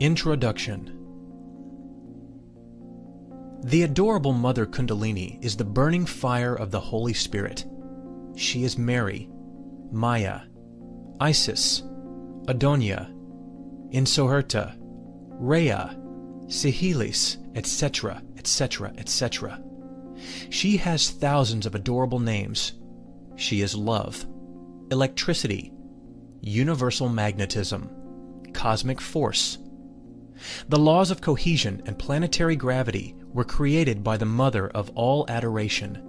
Introduction. The adorable Mother Kundalini is the burning fire of the Holy Spirit. She is Mary, Maya, Isis, Adonia, Insoherta, Rhea, Sihilis, etc., etc., etc. She has thousands of adorable names. She is love, electricity, universal magnetism, cosmic force. The laws of cohesion and planetary gravity were created by the Mother of all adoration.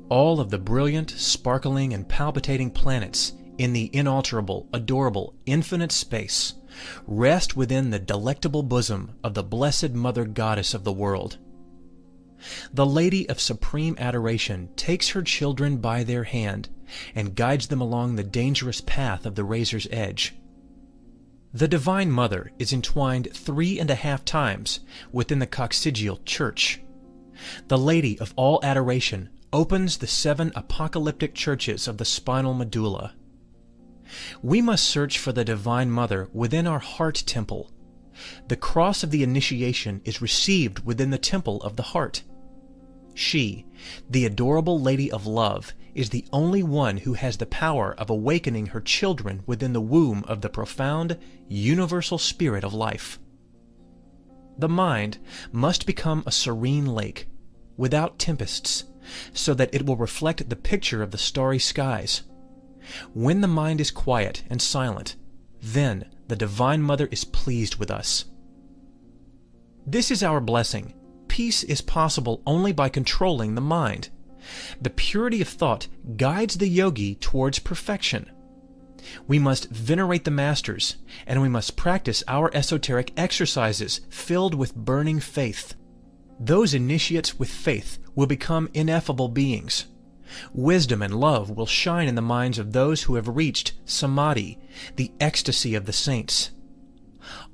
All of the brilliant, sparkling, and palpitating planets in the inalterable, adorable, infinite space rest within the delectable bosom of the blessed Mother Goddess of the world. The Lady of Supreme Adoration takes her children by their hand and guides them along the dangerous path of the razor's edge. The Divine Mother is entwined 3.5 times within the coccygeal church. The Lady of all Adoration opens the 7 apocalyptic churches of the spinal medulla. We must search for the Divine Mother within our heart temple. The cross of the initiation is received within the temple of the heart. She, the adorable Lady of Love, is the only one who has the power of awakening her children within the womb of the profound, universal spirit of life. The mind must become a serene lake, without tempests, so that it will reflect the picture of the starry skies. When the mind is quiet and silent, then the Divine Mother is pleased with us. This is our blessing. Peace is possible only by controlling the mind. The purity of thought guides the yogi towards perfection. We must venerate the masters, and we must practice our esoteric exercises filled with burning faith. Those initiates with faith will become ineffable beings. Wisdom and love will shine in the minds of those who have reached samadhi, the ecstasy of the saints.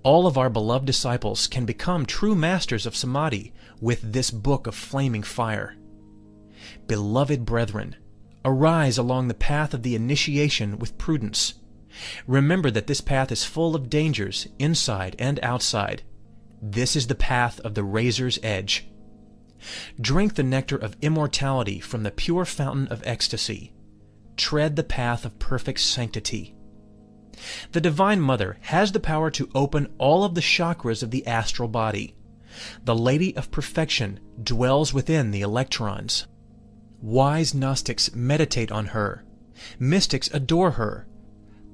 All of our beloved disciples can become true masters of samadhi with this book of flaming fire. Beloved brethren, arise along the path of the initiation with prudence. Remember that this path is full of dangers inside and outside. This is the path of the razor's edge. Drink the nectar of immortality from the pure fountain of ecstasy. Tread the path of perfect sanctity. The Divine Mother has the power to open all of the chakras of the astral body. The Lady of Perfection dwells within the electrons. Wise Gnostics meditate on her. Mystics adore her.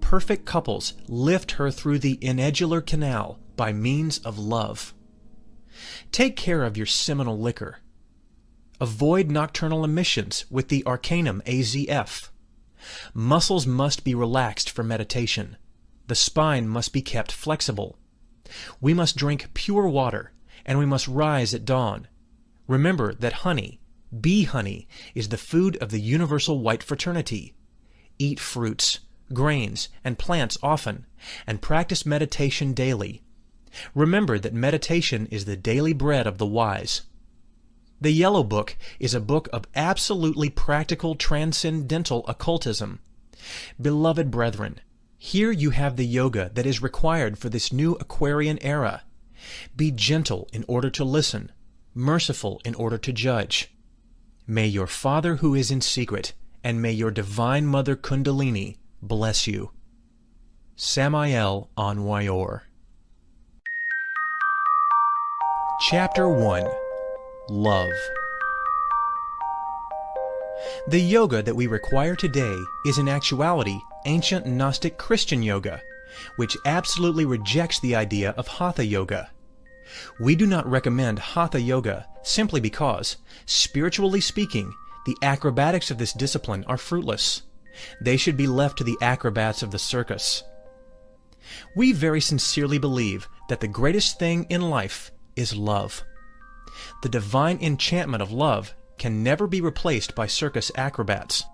Perfect couples lift her through the inedular canal by means of love. Take care of your seminal liquor. Avoid nocturnal emissions with the Arcanum AZF. Muscles must be relaxed for meditation. The spine must be kept flexible. We must drink pure water, and we must rise at dawn. Remember that honey, bee honey, is the food of the universal white fraternity. Eat fruits, grains, and plants often, and practice meditation daily. Remember that meditation is the daily bread of the wise. The Yellow Book is a book of absolutely practical transcendental occultism. Beloved brethren, here you have the yoga that is required for this new Aquarian era. Be gentle in order to listen, merciful in order to judge. May your Father who is in secret, and may your Divine Mother Kundalini bless you. Samael Anwayor. Chapter 1. Love. The yoga that we require today is in actuality ancient Gnostic Christian yoga, which absolutely rejects the idea of Hatha yoga. We do not recommend Hatha yoga simply because, spiritually speaking, the acrobatics of this discipline are fruitless. They should be left to the acrobats of the circus. We very sincerely believe that the greatest thing in life is love. The divine enchantment of love can never be replaced by circus acrobats.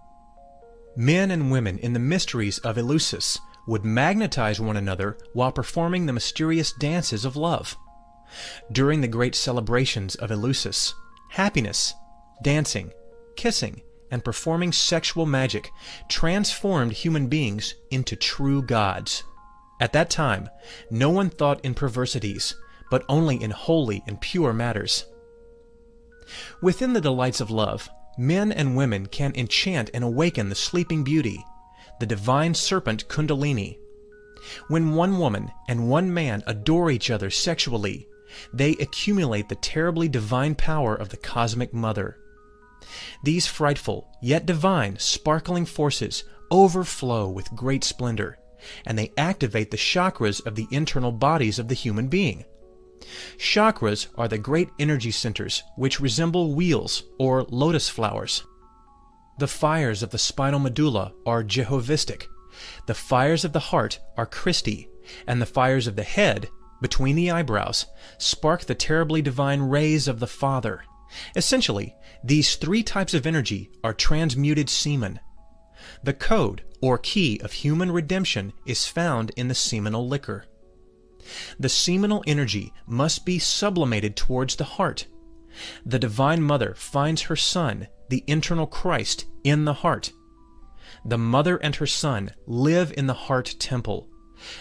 Men and women in the mysteries of Eleusis would magnetize one another while performing the mysterious dances of love. During the great celebrations of Eleusis, happiness, dancing, kissing, and performing sexual magic transformed human beings into true gods. At that time, no one thought in perversities, but only in holy and pure matters. Within the delights of love, men and women can enchant and awaken the sleeping beauty, the divine serpent Kundalini. When one woman and one man adore each other sexually, they accumulate the terribly divine power of the cosmic mother. These frightful, yet divine, sparkling forces overflow with great splendor, and they activate the chakras of the internal bodies of the human being. Chakras are the great energy centers which resemble wheels or lotus flowers. The fires of the spinal medulla are Jehovistic, the fires of the heart are Christi, and the fires of the head, between the eyebrows, spark the terribly divine rays of the Father. Essentially, these three types of energy are transmuted semen. The code, or key, of human redemption is found in the seminal liquor. The seminal energy must be sublimated towards the heart. The Divine Mother finds her Son, the internal Christ, in the heart. The Mother and her Son live in the heart temple.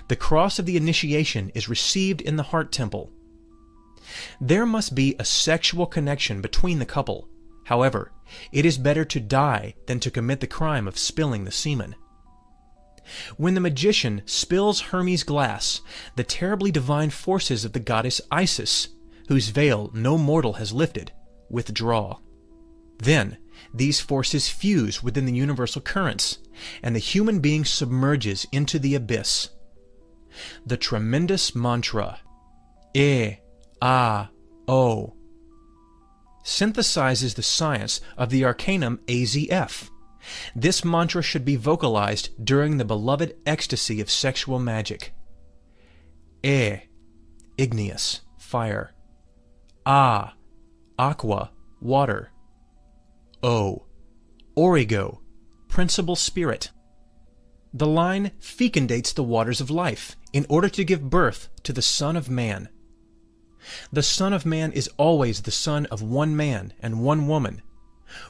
The cross of the initiation is received in the heart temple. There must be a sexual connection between the couple. However, it is better to die than to commit the crime of spilling the semen. When the magician spills Hermes' glass, the terribly divine forces of the goddess Isis, whose veil no mortal has lifted, withdraw. Then, these forces fuse within the universal currents, and the human being submerges into the abyss. The tremendous mantra, E, A, O, synthesizes the science of the arcanum AZF. This mantra should be vocalized during the beloved ecstasy of sexual magic. E, igneous, fire. A, aqua, water. O, origo, principal spirit. The line fecundates the waters of life in order to give birth to the Son of Man. The Son of Man is always the son of one man and one woman.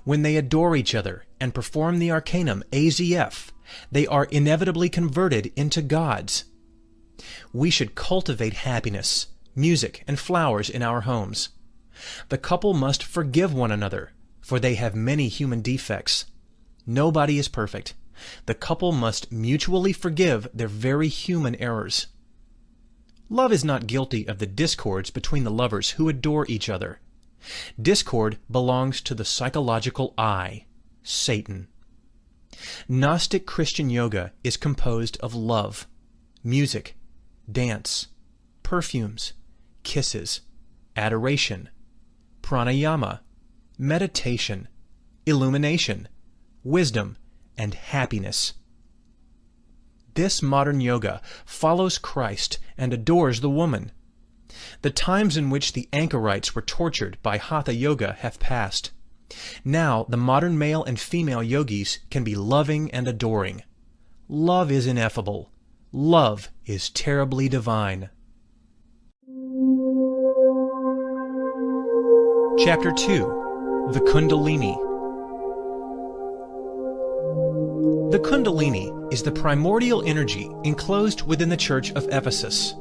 When they adore each other and perform the arcanum AZF, they are inevitably converted into gods. We should cultivate happiness, music, and flowers in our homes. The couple must forgive one another, for they have many human defects. Nobody is perfect. The couple must mutually forgive their very human errors. Love is not guilty of the discords between the lovers who adore each other. Discord belongs to the psychological I, Satan. Gnostic Christian yoga is composed of love, music, dance, perfumes, kisses, adoration, pranayama, meditation, illumination, wisdom, and happiness. This modern yoga follows Christ and adores the woman. The times in which the anchorites were tortured by Hatha Yoga have passed. Now the modern male and female yogis can be loving and adoring. Love is ineffable. Love is terribly divine. Chapter 2. The Kundalini. The Kundalini is the primordial energy enclosed within the Church of Ephesus.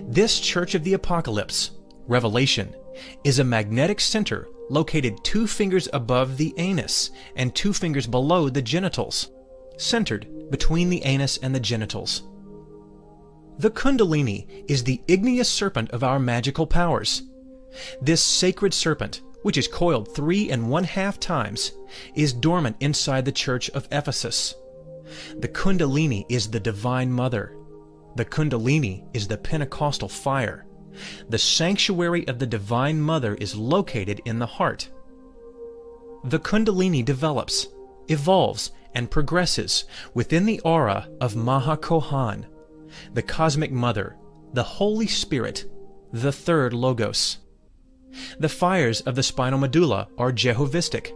This Church of the Apocalypse, Revelation, is a magnetic center located 2 fingers above the anus and 2 fingers below the genitals, centered between the anus and the genitals. The Kundalini is the igneous serpent of our magical powers. This sacred serpent, which is coiled 3 1/2 times, is dormant inside the Church of Ephesus. The Kundalini is the Divine Mother. The Kundalini is the Pentecostal fire. The sanctuary of the Divine Mother is located in the heart. The Kundalini develops, evolves, and progresses within the aura of Maha Kohan, the Cosmic Mother, the Holy Spirit, the Third Logos. The fires of the spinal medulla are Jehovistic.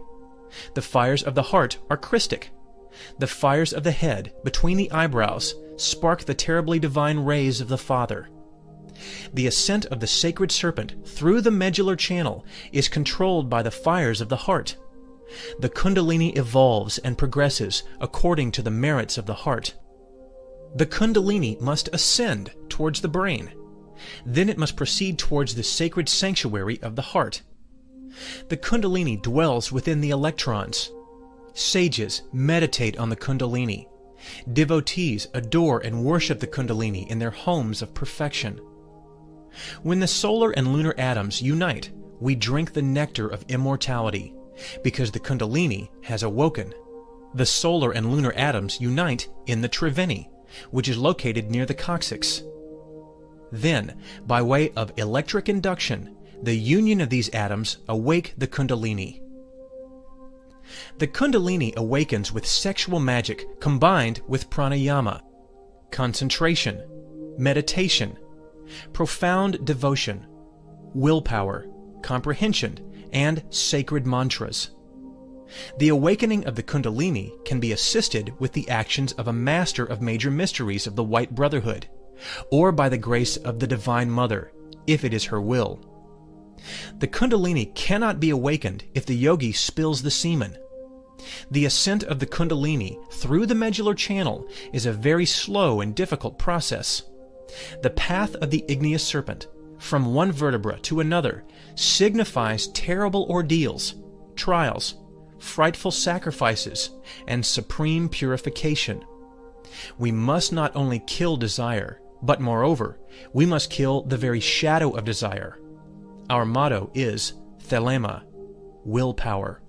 The fires of the heart are Christic. The fires of the head, between the eyebrows, spark the terribly divine rays of the Father. The ascent of the sacred serpent through the medullary channel is controlled by the fires of the heart. The Kundalini evolves and progresses according to the merits of the heart. The Kundalini must ascend towards the brain. Then it must proceed towards the sacred sanctuary of the heart. The Kundalini dwells within the electrons. Sages meditate on the Kundalini. Devotees adore and worship the Kundalini in their homes of perfection. When the solar and lunar atoms unite, we drink the nectar of immortality, because the Kundalini has awoken. The solar and lunar atoms unite in the Triveni, which is located near the coccyx. Then, by way of electric induction, the union of these atoms awake the Kundalini. The Kundalini awakens with sexual magic combined with pranayama, concentration, meditation, profound devotion, willpower, comprehension, and sacred mantras. The awakening of the Kundalini can be assisted with the actions of a master of major mysteries of the White Brotherhood, or by the grace of the Divine Mother, if it is her will. The Kundalini cannot be awakened if the yogi spills the semen. The ascent of the Kundalini through the medullary channel is a very slow and difficult process. The path of the igneous serpent, from one vertebra to another, signifies terrible ordeals, trials, frightful sacrifices, and supreme purification. We must not only kill desire, but moreover, we must kill the very shadow of desire. Our motto is thelema, willpower.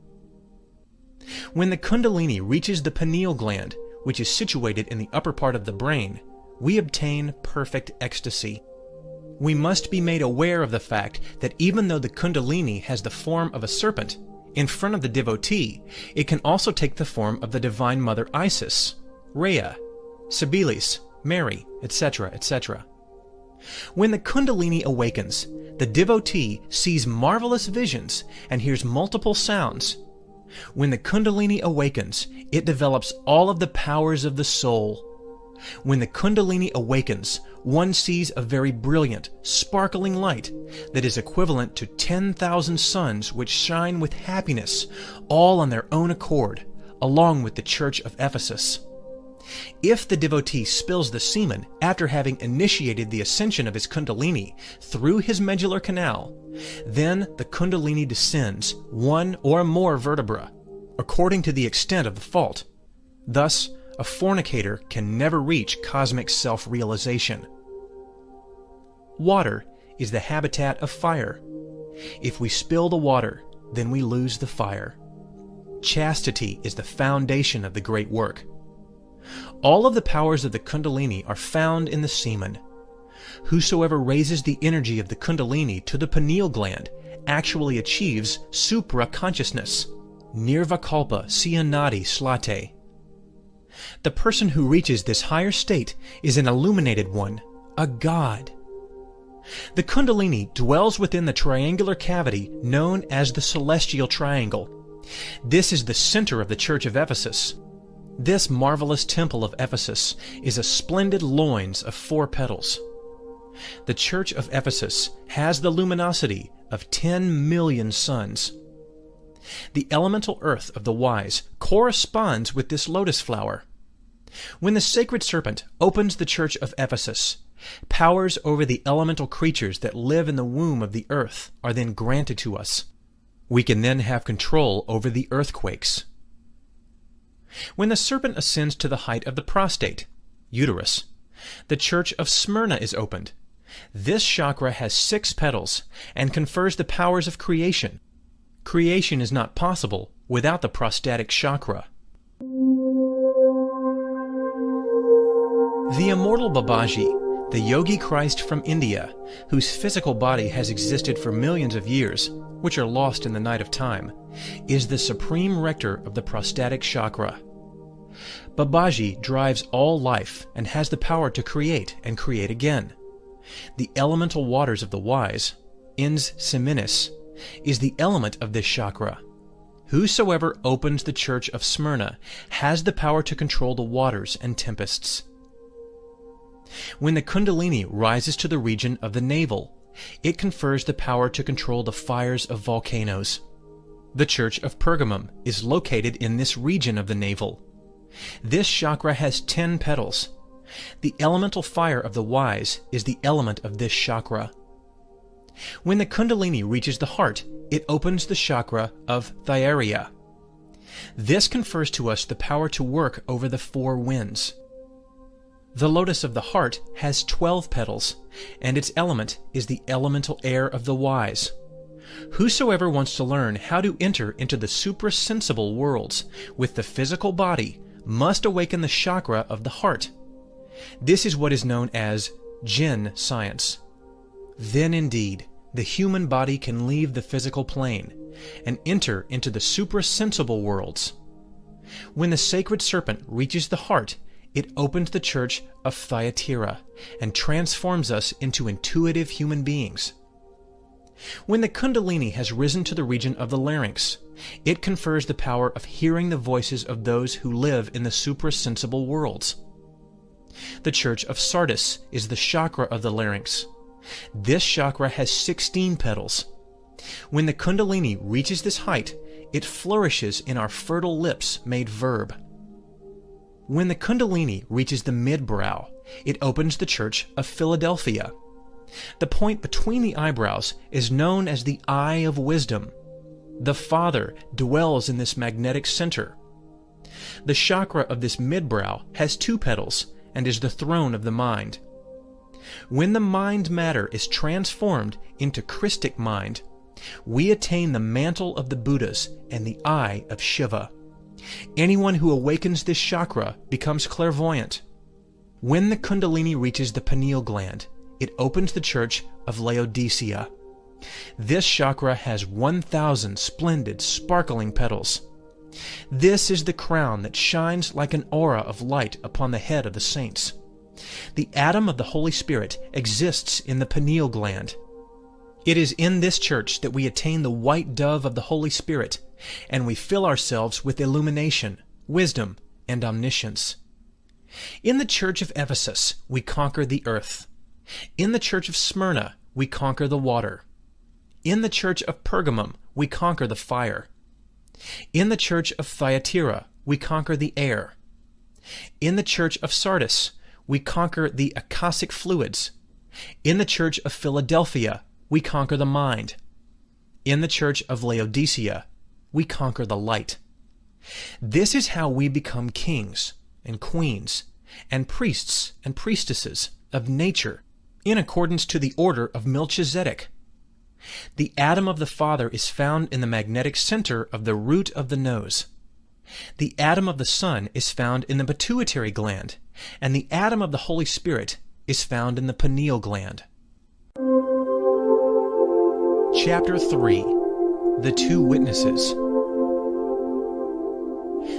When the Kundalini reaches the pineal gland, which is situated in the upper part of the brain, we obtain perfect ecstasy. We must be made aware of the fact that even though the Kundalini has the form of a serpent, in front of the devotee, it can also take the form of the Divine Mother Isis, Rhea, Sibylis, Mary, etc., etc. When the Kundalini awakens, the devotee sees marvelous visions and hears multiple sounds. When the Kundalini awakens, it develops all of the powers of the soul. When the Kundalini awakens, one sees a very brilliant, sparkling light that is equivalent to 10,000 suns which shine with happiness, all on their own accord, along with the Church of Ephesus. If the devotee spills the semen after having initiated the ascension of his Kundalini through his medullary canal, then the Kundalini descends one or more vertebra, according to the extent of the fault. Thus, a fornicator can never reach cosmic self-realization. Water is the habitat of fire. If we spill the water, then we lose the fire. Chastity is the foundation of the great work. All of the powers of the Kundalini are found in the semen. Whosoever raises the energy of the Kundalini to the pineal gland actually achieves supra-consciousness, nirvikalpa siyanadi slate. The person who reaches this higher state is an illuminated one, a god. The Kundalini dwells within the triangular cavity known as the celestial triangle. This is the center of the Church of Ephesus. This marvelous temple of Ephesus is a splendid loins of 4 petals. The Church of Ephesus has the luminosity of 10 million suns. The elemental earth of the wise corresponds with this lotus flower. When the sacred serpent opens the Church of Ephesus, powers over the elemental creatures that live in the womb of the earth are then granted to us. We can then have control over the earthquakes. When the serpent ascends to the height of the prostate, uterus, the Church of Smyrna is opened. This chakra has 6 petals and confers the powers of creation. Creation is not possible without the prostatic chakra. The immortal Babaji, the Yogi Christ from India, whose physical body has existed for millions of years, which are lost in the night of time, is the supreme rector of the prostatic chakra. Babaji drives all life and has the power to create and create again. The elemental waters of the wise, Ins Seminis, is the element of this chakra. Whosoever opens the Church of Smyrna has the power to control the waters and tempests. When the Kundalini rises to the region of the navel, it confers the power to control the fires of volcanoes. The Church of Pergamum is located in this region of the navel. This chakra has 10 petals. The elemental fire of the wise is the element of this chakra. When the Kundalini reaches the heart, it opens the chakra of Thyria. This confers to us the power to work over the four winds. The lotus of the heart has 12 petals, and its element is the elemental air of the wise. Whosoever wants to learn how to enter into the suprasensible worlds with the physical body must awaken the chakra of the heart. This is what is known as Jinn science. Then indeed, the human body can leave the physical plane and enter into the suprasensible worlds. When the sacred serpent reaches the heart, it opens the church of Thyatira and transforms us into intuitive human beings. When the Kundalini has risen to the region of the larynx, it confers the power of hearing the voices of those who live in the suprasensible worlds. The church of Sardis is the chakra of the larynx. This chakra has 16 petals. When the Kundalini reaches this height, it flourishes in our fertile lips made verb. When the Kundalini reaches the mid-brow, it opens the church of Philadelphia. The point between the eyebrows is known as the eye of wisdom. The Father dwells in this magnetic center. The chakra of this mid-brow has 2 petals and is the throne of the mind. When the mind matter is transformed into Christic mind, we attain the mantle of the Buddhas and the eye of Shiva. Anyone who awakens this chakra becomes clairvoyant. When the Kundalini reaches the pineal gland, it opens the church of Laodicea. This chakra has 1,000 splendid, sparkling petals. This is the crown that shines like an aura of light upon the head of the saints. The atom of the Holy Spirit exists in the pineal gland. It is in this church that we attain the white dove of the Holy Spirit, and we fill ourselves with illumination, wisdom, and omniscience. In the church of Ephesus, we conquer the earth. In the church of Smyrna, we conquer the water. In the church of Pergamum, we conquer the fire. In the church of Thyatira, we conquer the air. In the church of Sardis, we conquer the akashic fluids. In the church of Philadelphia, we conquer the mind. In the church of Laodicea, we conquer the light. This is how we become kings and queens and priests and priestesses of nature in accordance to the order of Melchizedek. The atom of the Father is found in the magnetic center of the root of the nose. The atom of the Son is found in the pituitary gland, and the atom of the Holy Spirit is found in the pineal gland. Chapter 3. The Two Witnesses.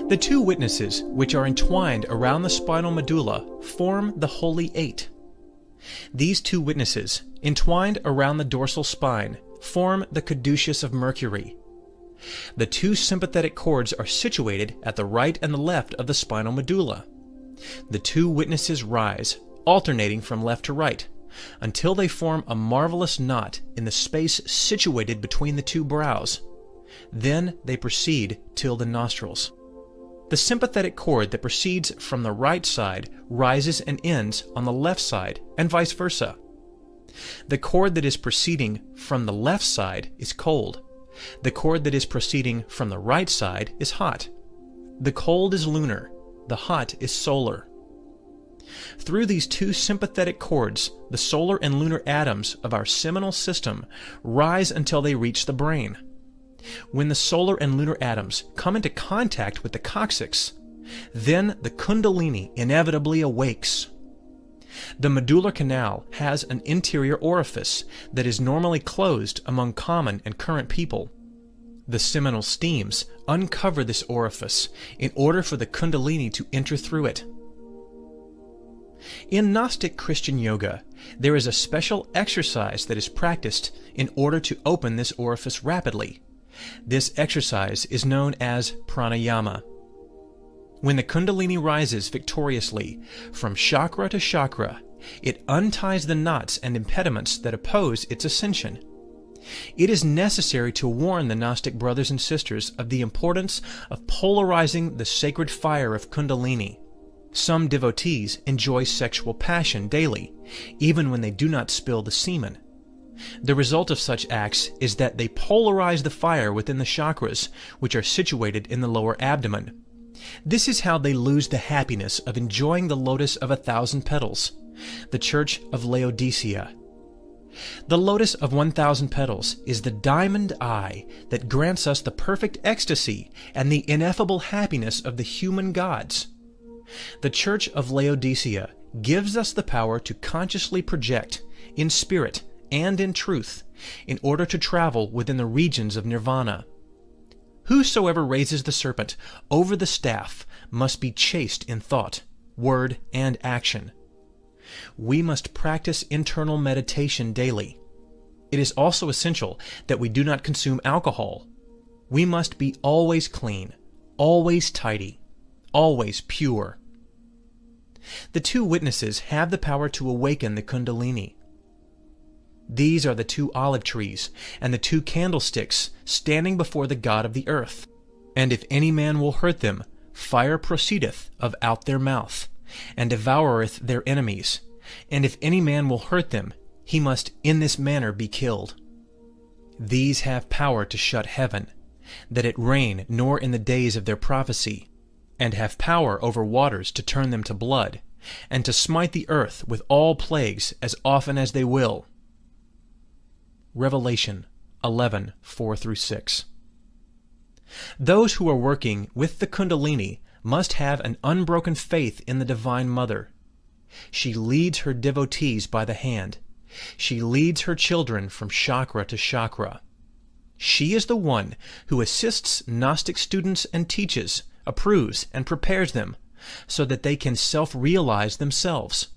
The two witnesses, which are entwined around the spinal medulla, form the Holy Eight. These two witnesses, entwined around the dorsal spine, form the caduceus of Mercury. The two sympathetic cords are situated at the right and the left of the spinal medulla. The two witnesses rise, alternating from left to right, until they form a marvelous knot in the space situated between the two brows. Then they proceed till the nostrils. The sympathetic cord that proceeds from the right side rises and ends on the left side, and vice versa. The cord that is proceeding from the left side is cold. The cord that is proceeding from the right side is hot. The cold is lunar, the hot is solar. Through these two sympathetic cords, the solar and lunar atoms of our seminal system rise until they reach the brain. When the solar and lunar atoms come into contact with the coccyx, then the Kundalini inevitably awakes. The medullary canal has an interior orifice that is normally closed among common and current people. The seminal steams uncover this orifice in order for the Kundalini to enter through it. In Gnostic Christian yoga, there is a special exercise that is practiced in order to open this orifice rapidly. This exercise is known as pranayama. When the Kundalini rises victoriously from chakra to chakra, it unties the knots and impediments that oppose its ascension. It is necessary to warn the Gnostic brothers and sisters of the importance of polarizing the sacred fire of Kundalini. Some devotees enjoy sexual passion daily, even when they do not spill the semen. The result of such acts is that they polarize the fire within the chakras, which are situated in the lower abdomen. This is how they lose the happiness of enjoying the lotus of 1,000 petals, the Church of Laodicea. The lotus of 1,000 petals is the diamond eye that grants us the perfect ecstasy and the ineffable happiness of the human gods. The Church of Laodicea gives us the power to consciously project, in spirit and in truth, in order to travel within the regions of nirvana. Whosoever raises the serpent over the staff must be chaste in thought, word, and action. We must practice internal meditation daily. It is also essential that we do not consume alcohol. We must be always clean, always tidy, always pure. The two witnesses have the power to awaken the Kundalini. These are the 2 olive trees and the 2 candlesticks standing before the God of the earth. And if any man will hurt them, fire proceedeth of out their mouth, and devoureth their enemies. And if any man will hurt them, he must in this manner be killed. These have power to shut heaven, that it rain nor in the days of their prophecy, and have power over waters to turn them to blood, and to smite the earth with all plagues as often as they will. Revelation 11:4-6. Those who are working with the Kundalini must have an unbroken faith in the Divine Mother. She leads her devotees by the hand. She leads her children from chakra to chakra. She is the one who assists Gnostic students and teaches, approves, and prepares them, so that they can self-realize themselves.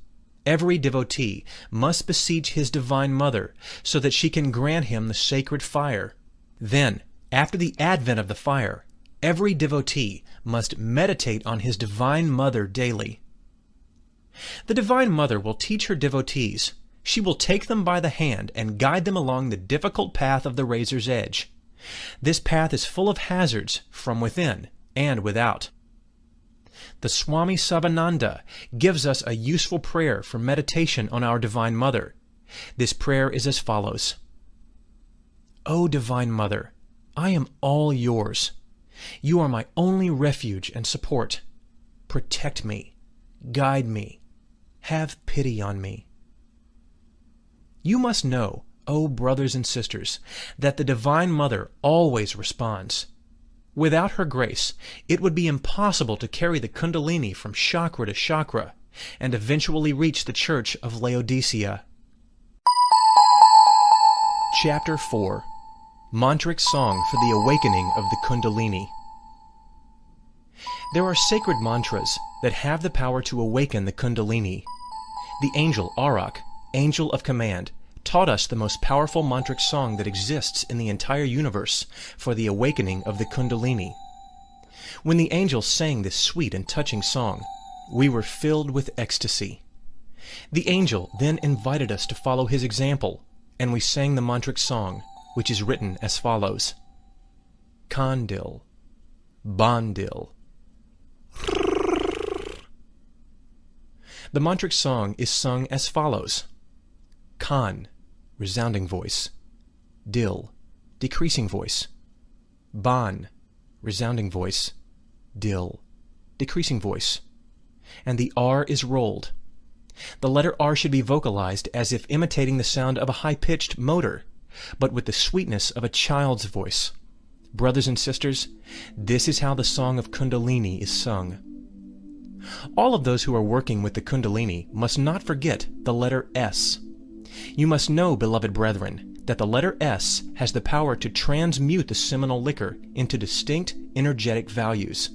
Every devotee must beseech his Divine Mother so that she can grant him the sacred fire. Then, after the advent of the fire, every devotee must meditate on his Divine Mother daily. The Divine Mother will teach her devotees. She will take them by the hand and guide them along the difficult path of the razor's edge. This path is full of hazards from within and without. The Swami Savananda gives us a useful prayer for meditation on our Divine Mother. This prayer is as follows. O Divine Mother, I am all yours. You are my only refuge and support. Protect me, guide me, have pity on me. You must know, O brothers and sisters, that the Divine Mother always responds. Without her grace, it would be impossible to carry the Kundalini from chakra to chakra and eventually reach the Church of Laodicea. Chapter 4. Mantric Song for the Awakening of the Kundalini. There are sacred mantras that have the power to awaken the Kundalini. The angel Arak, angel of command, taught us the most powerful mantric song that exists in the entire universe for the awakening of the Kundalini. When the angel sang this sweet and touching song, we were filled with ecstasy. The angel then invited us to follow his example, and we sang the mantric song, which is written as follows. Kandil, Bandil. The mantric song is sung as follows. Kan, resounding voice. Dil, decreasing voice. Ban, resounding voice. Dil, decreasing voice. And the R is rolled. The letter R should be vocalized as if imitating the sound of a high-pitched motor, but with the sweetness of a child's voice. Brothers and sisters, this is how the song of Kundalini is sung. All of those who are working with the Kundalini must not forget the letter S. You must know, beloved brethren, that the letter S has the power to transmute the seminal liquor into distinct energetic values.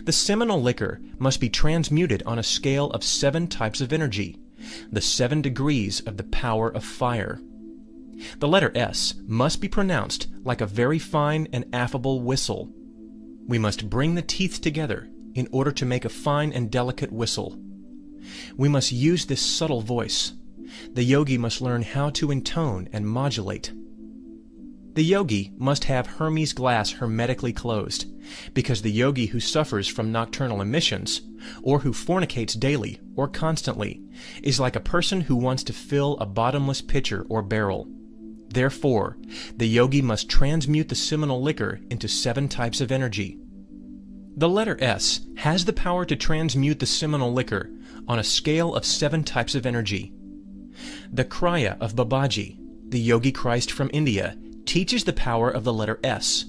The seminal liquor must be transmuted on a scale of 7 types of energy, the 7 degrees of the power of fire. The letter S must be pronounced like a very fine and affable whistle. We must bring the teeth together in order to make a fine and delicate whistle. We must use this subtle voice. The yogi must learn how to intone and modulate. The yogi must have Hermes glass hermetically closed, because the yogi who suffers from nocturnal emissions, or who fornicates daily or constantly, is like a person who wants to fill a bottomless pitcher or barrel. Therefore, the yogi must transmute the seminal liquor into 7 types of energy. The letter S has the power to transmute the seminal liquor on a scale of 7 types of energy. The Kriya of Babaji, the Yogi Christ from India, teaches the power of the letter S,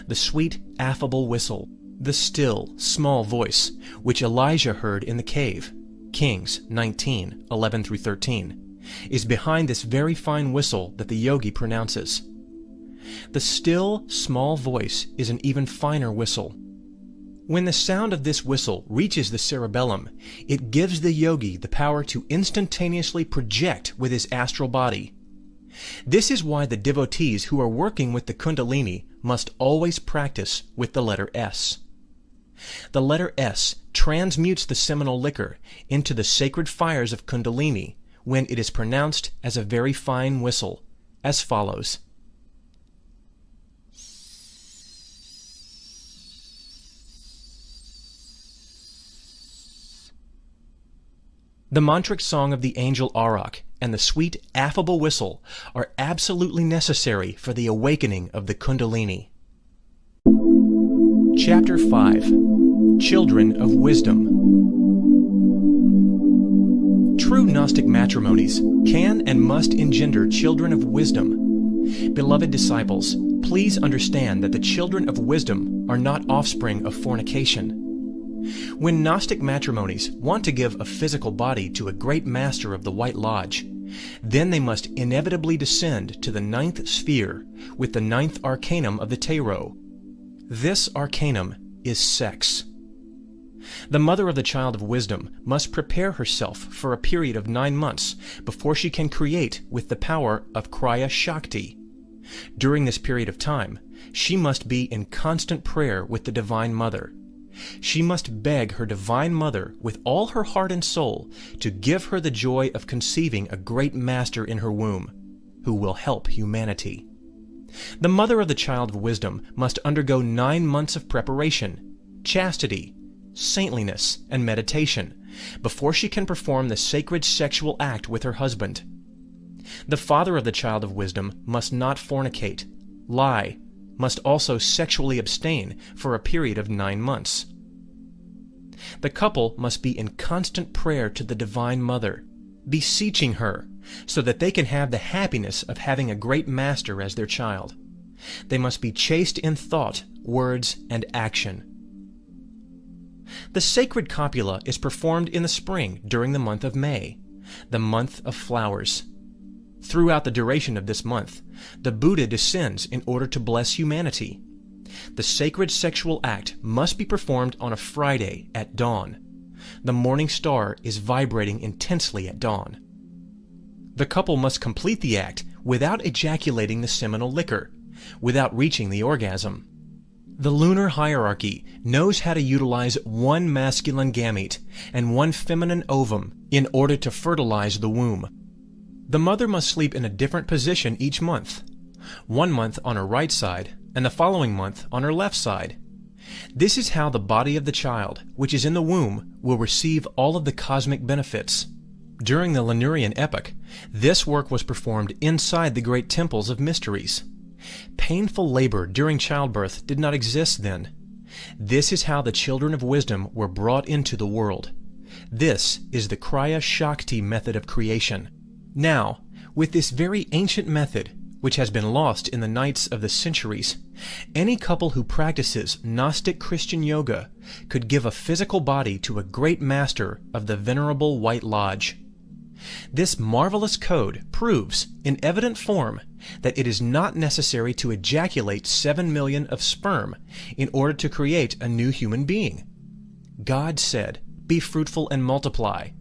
the sweet, affable whistle, the still, small voice, which Elijah heard in the cave, Kings 19:11-13, is behind this very fine whistle that the yogi pronounces. The still, small voice is an even finer whistle. When the sound of this whistle reaches the cerebellum, it gives the yogi the power to instantaneously project with his astral body. This is why the devotees who are working with the Kundalini must always practice with the letter S. The letter S transmutes the seminal liquor into the sacred fires of Kundalini when it is pronounced as a very fine whistle, as follows. The mantric song of the angel Arak and the sweet, affable whistle are absolutely necessary for the awakening of the Kundalini. Chapter 5. Children of Wisdom. True Gnostic matrimonies can and must engender children of wisdom. Beloved disciples, please understand that the children of wisdom are not offspring of fornication. When Gnostic matrimonies want to give a physical body to a great master of the White Lodge, then they must inevitably descend to the 9th sphere with the 9th arcanum of the tarot. This arcanum is sex. The mother of the child of wisdom must prepare herself for a period of 9 months before she can create with the power of Kriya Shakti. During this period of time, she must be in constant prayer with the Divine Mother. She must beg her Divine Mother with all her heart and soul to give her the joy of conceiving a great master in her womb, who will help humanity. The mother of the child of wisdom must undergo 9 months of preparation, chastity, saintliness, and meditation before she can perform the sacred sexual act with her husband. The father of the child of wisdom must not fornicate, lie, must also sexually abstain for a period of 9 months. The couple must be in constant prayer to the Divine Mother, beseeching her, so that they can have the happiness of having a great master as their child. They must be chaste in thought, words, and action. The sacred copula is performed in the spring during the month of May, the month of flowers. Throughout the duration of this month, the Buddha descends in order to bless humanity. The sacred sexual act must be performed on a Friday at dawn. The morning star is vibrating intensely at dawn. The couple must complete the act without ejaculating the seminal liquor, without reaching the orgasm. The lunar hierarchy knows how to utilize 1 masculine gamete and 1 feminine ovum in order to fertilize the womb. The mother must sleep in a different position each month, 1 month on her right side and the following month on her left side. This is how the body of the child, which is in the womb, will receive all of the cosmic benefits. During the Lemurian epoch, this work was performed inside the great temples of mysteries. Painful labor during childbirth did not exist then. This is how the children of wisdom were brought into the world. This is the Kriya Shakti method of creation. Now, with this very ancient method, which has been lost in the nights of the centuries, any couple who practices Gnostic Christian yoga could give a physical body to a great master of the Venerable White Lodge. This marvelous code proves, in evident form, that it is not necessary to ejaculate 7 million of sperm in order to create a new human being. God said, "Be fruitful and multiply."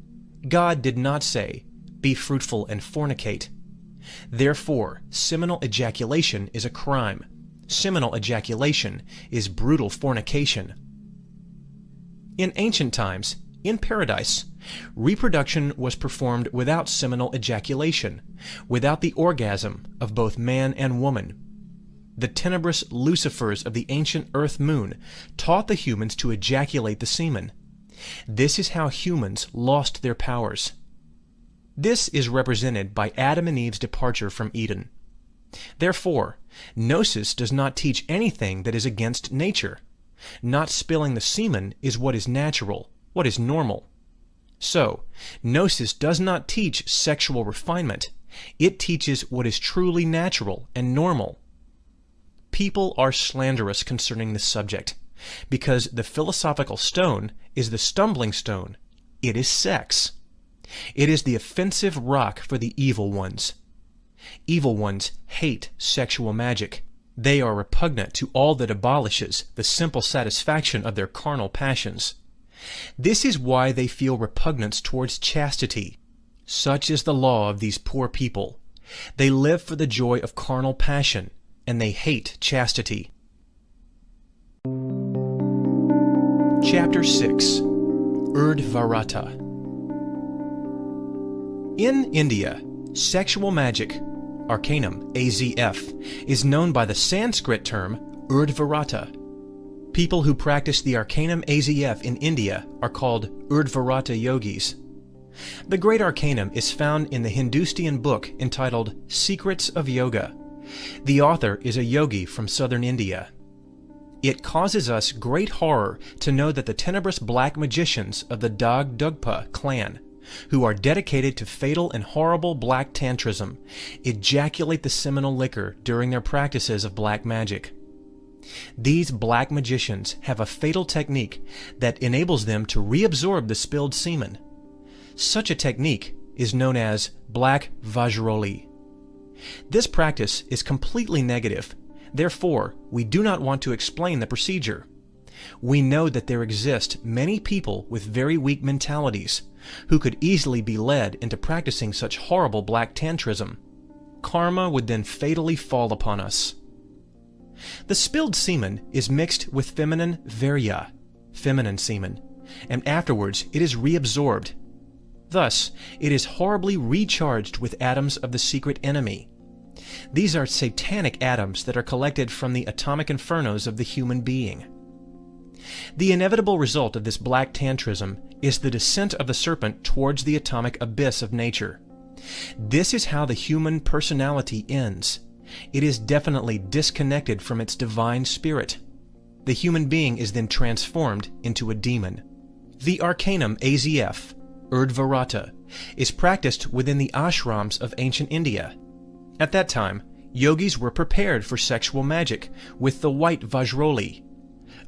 God did not say, "Be fruitful and fornicate." Therefore, seminal ejaculation is a crime. Seminal ejaculation is brutal fornication. In ancient times, in paradise, reproduction was performed without seminal ejaculation, without the orgasm of both man and woman. the tenebrous Lucifers of the ancient Earth Moon, taught the humans to ejaculate the semen. This is how humans lost their powers. This is represented by Adam and Eve's departure from Eden. Therefore, Gnosis does not teach anything that is against nature. Not spilling the semen is what is natural, what is normal. So, Gnosis does not teach sexual refinement. It teaches what is truly natural and normal. People are slanderous concerning this subject, because the philosophical stone is the stumbling stone. It is sex. It is the offensive rock for the evil ones. Evil ones hate sexual magic. They are repugnant to all that abolishes the simple satisfaction of their carnal passions. This is why they feel repugnance towards chastity. Such is the law of these poor people. They live for the joy of carnal passion, and they hate chastity. Chapter 6. Urdhvarata. In India, sexual magic, arcanum, AZF, is known by the Sanskrit term Urdhvarata. People who practice the arcanum AZF in India are called Urdhvarata yogis. The Great Arcanum is found in the Hindustian book entitled Secrets of Yoga. The author is a yogi from southern India. It causes us great horror to know that the tenebrous black magicians of the Dag Dugpa clan, who are dedicated to fatal and horrible black tantrism, ejaculate the seminal liquor during their practices of black magic. These black magicians have a fatal technique that enables them to reabsorb the spilled semen. Such a technique is known as black vajroli. This practice is completely negative. Therefore, we do not want to explain the procedure. We know that there exist many people with very weak mentalities who could easily be led into practicing such horrible black tantrism. Karma would then fatally fall upon us. The spilled semen is mixed with feminine virya, feminine semen, and afterwards it is reabsorbed. Thus, it is horribly recharged with atoms of the secret enemy. These are satanic atoms that are collected from the atomic infernos of the human being. The inevitable result of this black tantrism is the descent of the serpent towards the atomic abyss of nature. This is how the human personality ends. It is definitely disconnected from its divine spirit. The human being is then transformed into a demon. The arcanum AZF, Urdhvarata, is practiced within the ashrams of ancient India. At that time, yogis were prepared for sexual magic with the white vajroli.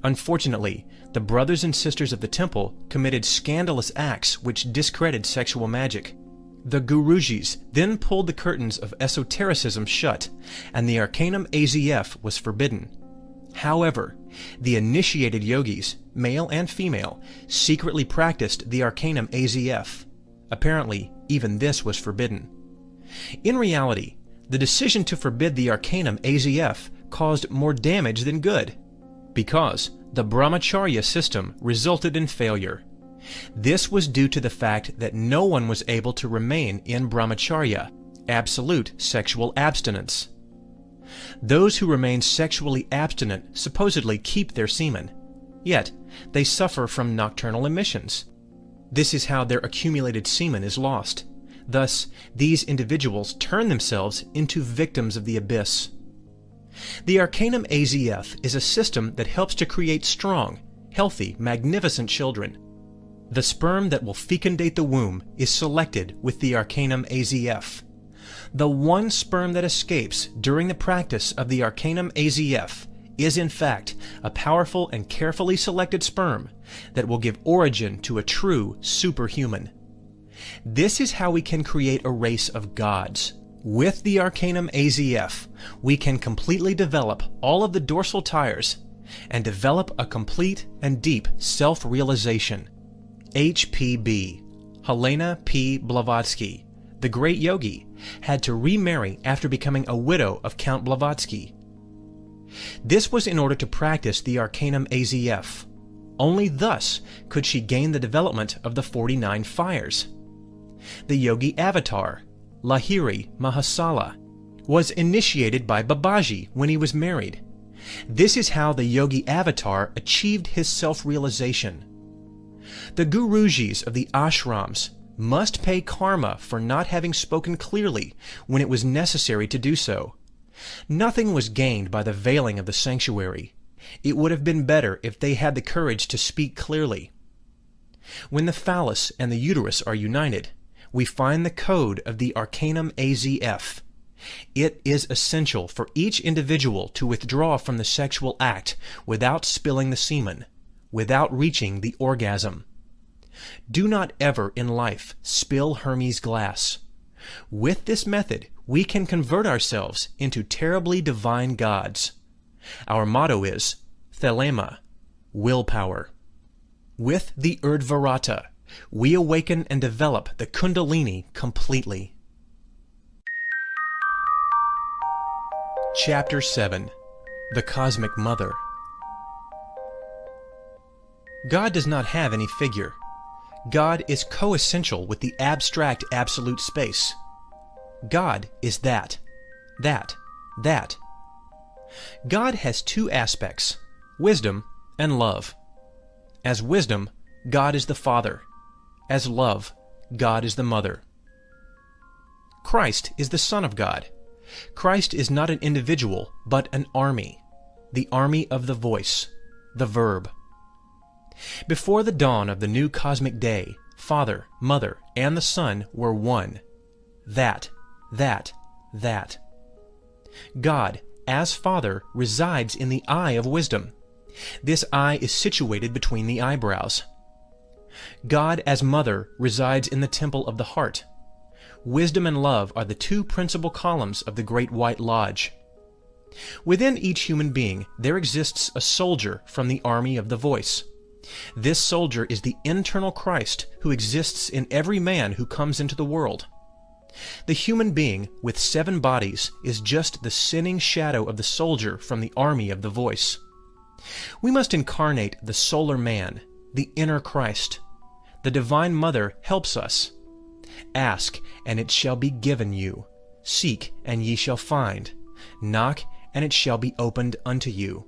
Unfortunately, the brothers and sisters of the temple committed scandalous acts which discredited sexual magic. The Gurujis then pulled the curtains of esotericism shut, and the arcanum AZF was forbidden. However, the initiated yogis, male and female, secretly practiced the arcanum AZF. Apparently, even this was forbidden. In reality, the decision to forbid the arcanum AZF caused more damage than good, because the brahmacharya system resulted in failure. This was due to the fact that no one was able to remain in brahmacharya, absolute sexual abstinence. Those who remain sexually abstinent supposedly keep their semen, yet they suffer from nocturnal emissions. This is how their accumulated semen is lost. Thus, these individuals turn themselves into victims of the abyss. The arcanum AZF is a system that helps to create strong, healthy, magnificent children. The sperm that will fecundate the womb is selected with the arcanum AZF. The one sperm that escapes during the practice of the arcanum AZF is in fact a powerful and carefully selected sperm that will give origin to a true superhuman. This is how we can create a race of gods. With the arcanum AZF, we can completely develop all of the dorsal tires and develop a complete and deep self-realization. HPB, Helena P. Blavatsky, the great yogi, had to remarry after becoming a widow of Count Blavatsky. This was in order to practice the arcanum AZF. Only thus could she gain the development of the 49 fires. The yogi avatar, Lahiri Mahasala, was initiated by Babaji when he was married. This is how the yogi avatar achieved his self-realization. The Gurujis of the ashrams must pay karma for not having spoken clearly when it was necessary to do so. Nothing was gained by the veiling of the sanctuary. It would have been better if they had the courage to speak clearly. When the phallus and the uterus are united, we find the code of the Arcanum AZF. It is essential for each individual to withdraw from the sexual act without spilling the semen, without reaching the orgasm. Do not ever in life spill Hermes' glass. With this method, we can convert ourselves into terribly divine gods. Our motto is Thelema, willpower. With the Urdhvarata, we awaken and develop the Kundalini completely. Chapter 7. The Cosmic Mother. God does not have any figure. God is coessential with the abstract absolute space. God is that. God has two aspects, wisdom and love. As wisdom, God is the Father. As love, God is the Mother. Christ is the Son of God. Christ is not an individual, but an army, the army of the voice, the verb. Before the dawn of the new cosmic day, Father, Mother, and the Son were one. That. God, as Father, resides in the eye of wisdom. This eye is situated between the eyebrows. God, as Mother, resides in the temple of the heart. Wisdom and love are the two principal columns of the Great White Lodge. Within each human being, there exists a soldier from the army of the voice. This soldier is the internal Christ who exists in every man who comes into the world. The human being with 7 bodies is just the sinning shadow of the soldier from the army of the voice. We must incarnate the solar man, the inner Christ. The Divine Mother helps us. Ask, and it shall be given you. Seek, and ye shall find. Knock, and it shall be opened unto you.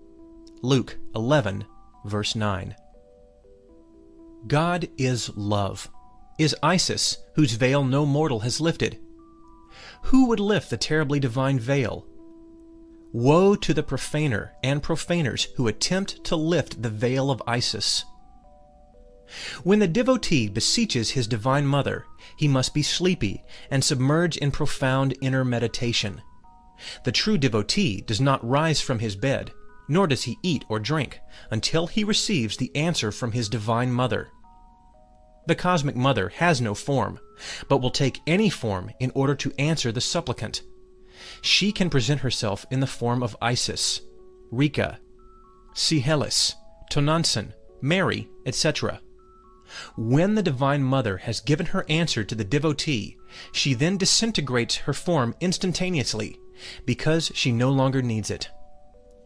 Luke 11, verse 9. God is love, is Isis, whose veil no mortal has lifted. Who would lift the terribly divine veil? Woe to the profaner and profaners who attempt to lift the veil of Isis. When the devotee beseeches his Divine Mother, he must be sleepy and submerged in profound inner meditation. The true devotee does not rise from his bed, nor does he eat or drink, until he receives the answer from his Divine Mother. The Cosmic Mother has no form, but will take any form in order to answer the supplicant. She can present herself in the form of Isis, Rika, Cihelis, Tonantzin, Mary, etc. When the Divine Mother has given her answer to the devotee, she then disintegrates her form instantaneously, because she no longer needs it.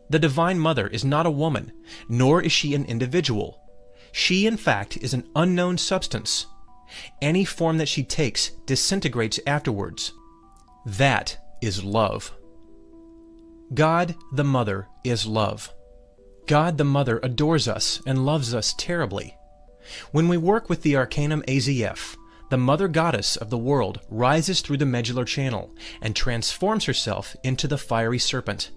The Divine Mother is not a woman, nor is she an individual. She, in fact, is an unknown substance. Any form that she takes disintegrates afterwards. That is love. God the Mother is love. God the Mother adores us and loves us terribly. When we work with the Arcanum AZF, the Mother Goddess of the world rises through the medular channel and transforms herself into the fiery serpent.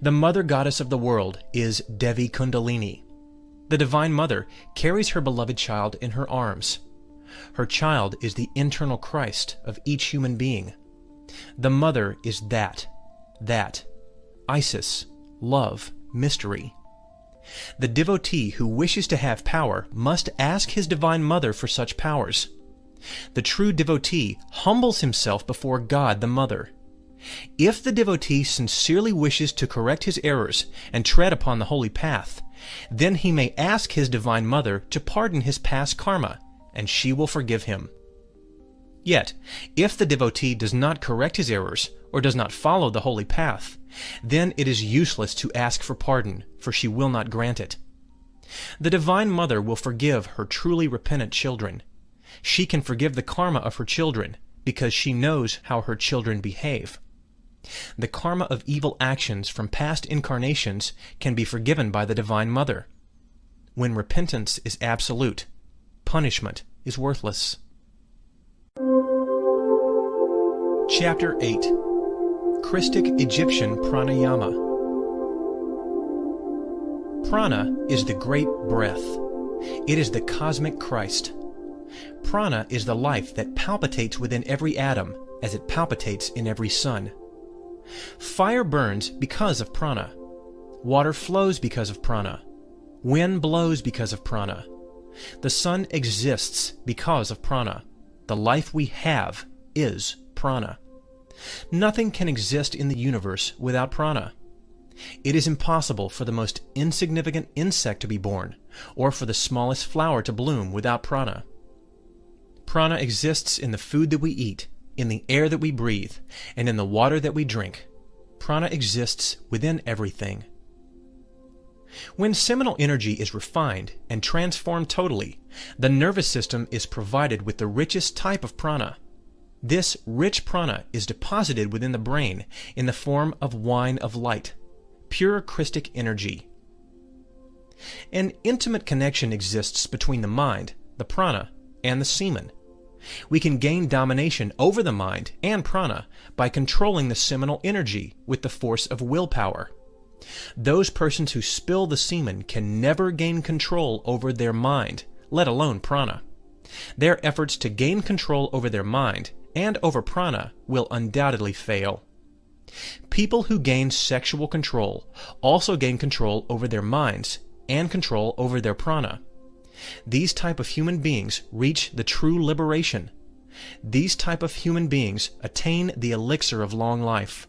The Mother Goddess of the world is Devi Kundalini. The Divine Mother carries her beloved child in her arms. Her child is the internal Christ of each human being. The Mother is that. Isis, love, mystery. The devotee who wishes to have power must ask his Divine Mother for such powers. The true devotee humbles himself before God the Mother. If the devotee sincerely wishes to correct his errors and tread upon the holy path, then he may ask his Divine Mother to pardon his past karma, and she will forgive him. Yet, if the devotee does not correct his errors or does not follow the holy path, then it is useless to ask for pardon, for she will not grant it. The Divine Mother will forgive her truly repentant children. She can forgive the karma of her children because she knows how her children behave. The karma of evil actions from past incarnations can be forgiven by the Divine Mother. When repentance is absolute, punishment is worthless. Chapter 8. Christic Egyptian Pranayama. Prana is the great breath. It is the cosmic Christ. Prana is the life that palpitates within every atom as it palpitates in every sun. Fire burns because of prana. Water flows because of prana. Wind blows because of prana. The sun exists because of prana. The life we have is prana. Nothing can exist in the universe without prana. It is impossible for the most insignificant insect to be born, or for the smallest flower to bloom without prana. Prana exists in the food that we eat, in the air that we breathe, and in the water that we drink. Prana exists within everything. When seminal energy is refined and transformed totally, the nervous system is provided with the richest type of prana. This rich prana is deposited within the brain in the form of wine of light, pure Christic energy. An intimate connection exists between the mind, the prana, and the semen. We can gain domination over the mind and prana by controlling the seminal energy with the force of willpower. Those persons who spill the semen can never gain control over their mind, let alone prana. Their efforts to gain control over their mind and over prana will undoubtedly fail. People who gain sexual control also gain control over their minds and control over their prana. These type of human beings reach the true liberation. These type of human beings attain the elixir of long life.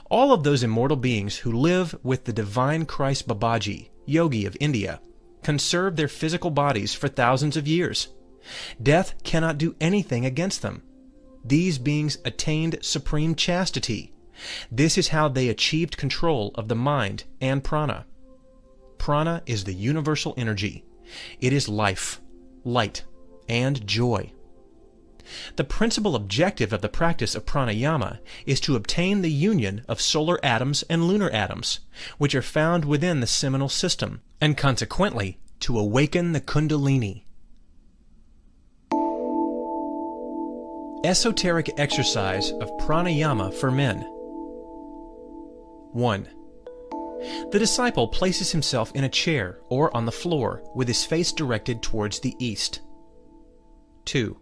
All of those immortal beings who live with the divine Christ Babaji, yogi of India, conserve their physical bodies for thousands of years. Death cannot do anything against them. These beings attained supreme chastity. This is how they achieved control of the mind and prana. Prana is the universal energy. It is life, light, and joy. The principal objective of the practice of pranayama is to obtain the union of solar atoms and lunar atoms, which are found within the seminal system, and consequently to awaken the Kundalini. Esoteric exercise of pranayama for men. 1. The disciple places himself in a chair or on the floor with his face directed towards the east. 2.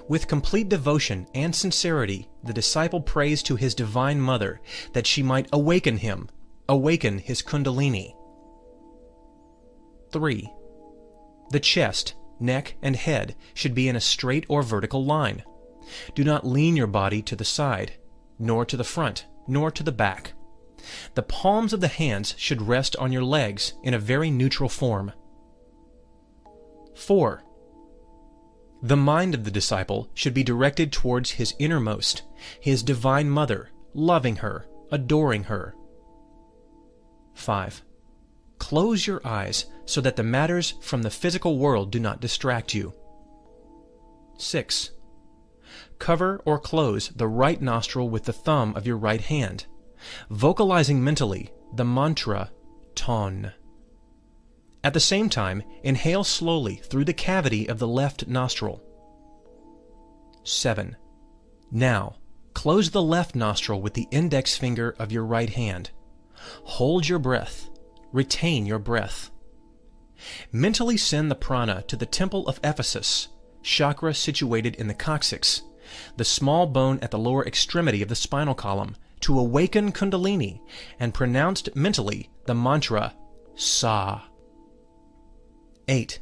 With complete devotion and sincerity, the disciple prays to his Divine Mother that she might awaken him, awaken his Kundalini. 3. The chest, neck, and head should be in a straight or vertical line. Do not lean your body to the side, nor to the front, nor to the back. The palms of the hands should rest on your legs in a very neutral form. 4. The mind of the disciple should be directed towards his innermost, his Divine Mother, loving her, adoring her. 5. Close your eyes so that the matters from the physical world do not distract you. 6. Cover or close the right nostril with the thumb of your right hand, vocalizing mentally the mantra Ton. At the same time, inhale slowly through the cavity of the left nostril. 7. Now, close the left nostril with the index finger of your right hand. Hold your breath. Retain your breath. Mentally send the prana to the temple of Ephesus, chakra situated in the coccyx, the small bone at the lower extremity of the spinal column, to awaken Kundalini, and pronounced mentally the mantra Sa. 8.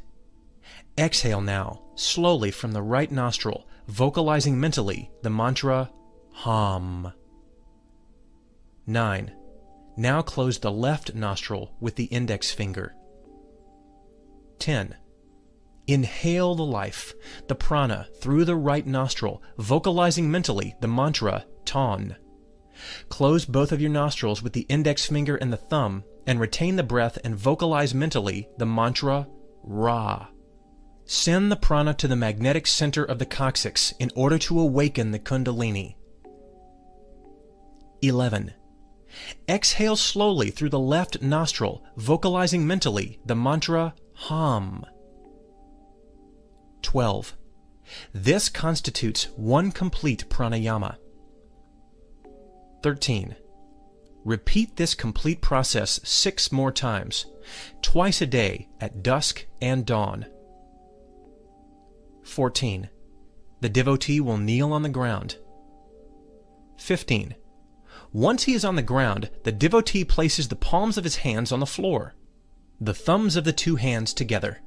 Exhale now, slowly from the right nostril, vocalizing mentally the mantra Hum. 9. Now close the left nostril with the index finger. 10. Inhale the life, the prana, through the right nostril, vocalizing mentally the mantra Ton. Close both of your nostrils with the index finger and the thumb, and retain the breath and vocalize mentally the mantra Ra. Send the prana to the magnetic center of the coccyx in order to awaken the Kundalini. 11. Exhale slowly through the left nostril, vocalizing mentally the mantra Hum. 12. This constitutes one complete pranayama. 13. Repeat this complete process 6 more times, twice a day at dusk and dawn. 14. The devotee will kneel on the ground. 15. Once he is on the ground, the devotee places the palms of his hands on the floor, the thumbs of the 2 hands together.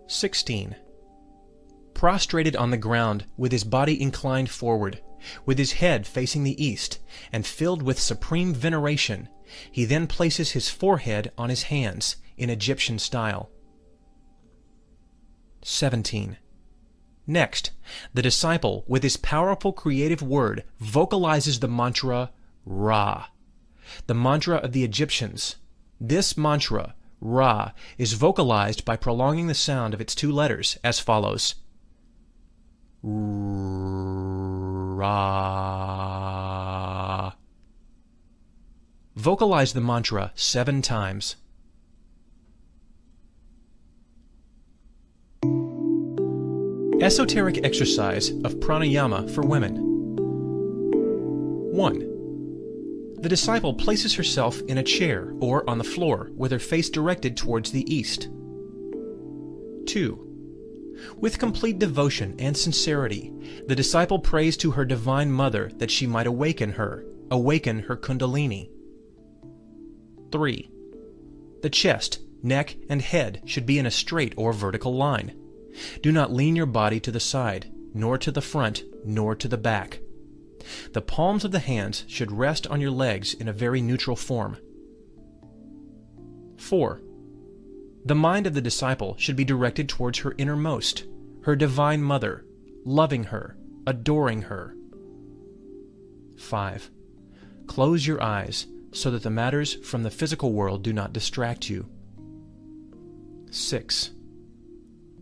16. Prostrated on the ground with his body inclined forward, with his head facing the east, and filled with supreme veneration, he then places his forehead on his hands in Egyptian style. 17. Next, the disciple, with his powerful creative word, vocalizes the mantra Ra, the mantra of the Egyptians. This mantra, Ra, is vocalized by prolonging the sound of its 2 letters as follows. Ra. Vocalize the mantra 7 times. Esoteric exercise of pranayama for women. 1. The disciple places herself in a chair or on the floor with her face directed towards the east. 2. With complete devotion and sincerity, the disciple prays to her Divine Mother that she might awaken her Kundalini. 3. The chest, neck, and head should be in a straight or vertical line. Do not lean your body to the side, nor to the front, nor to the back. The palms of the hands should rest on your legs in a very neutral form. 4. The mind of the disciple should be directed towards her innermost, her Divine Mother, loving her, adoring her. 5. Close your eyes so that the matters from the physical world do not distract you. 6.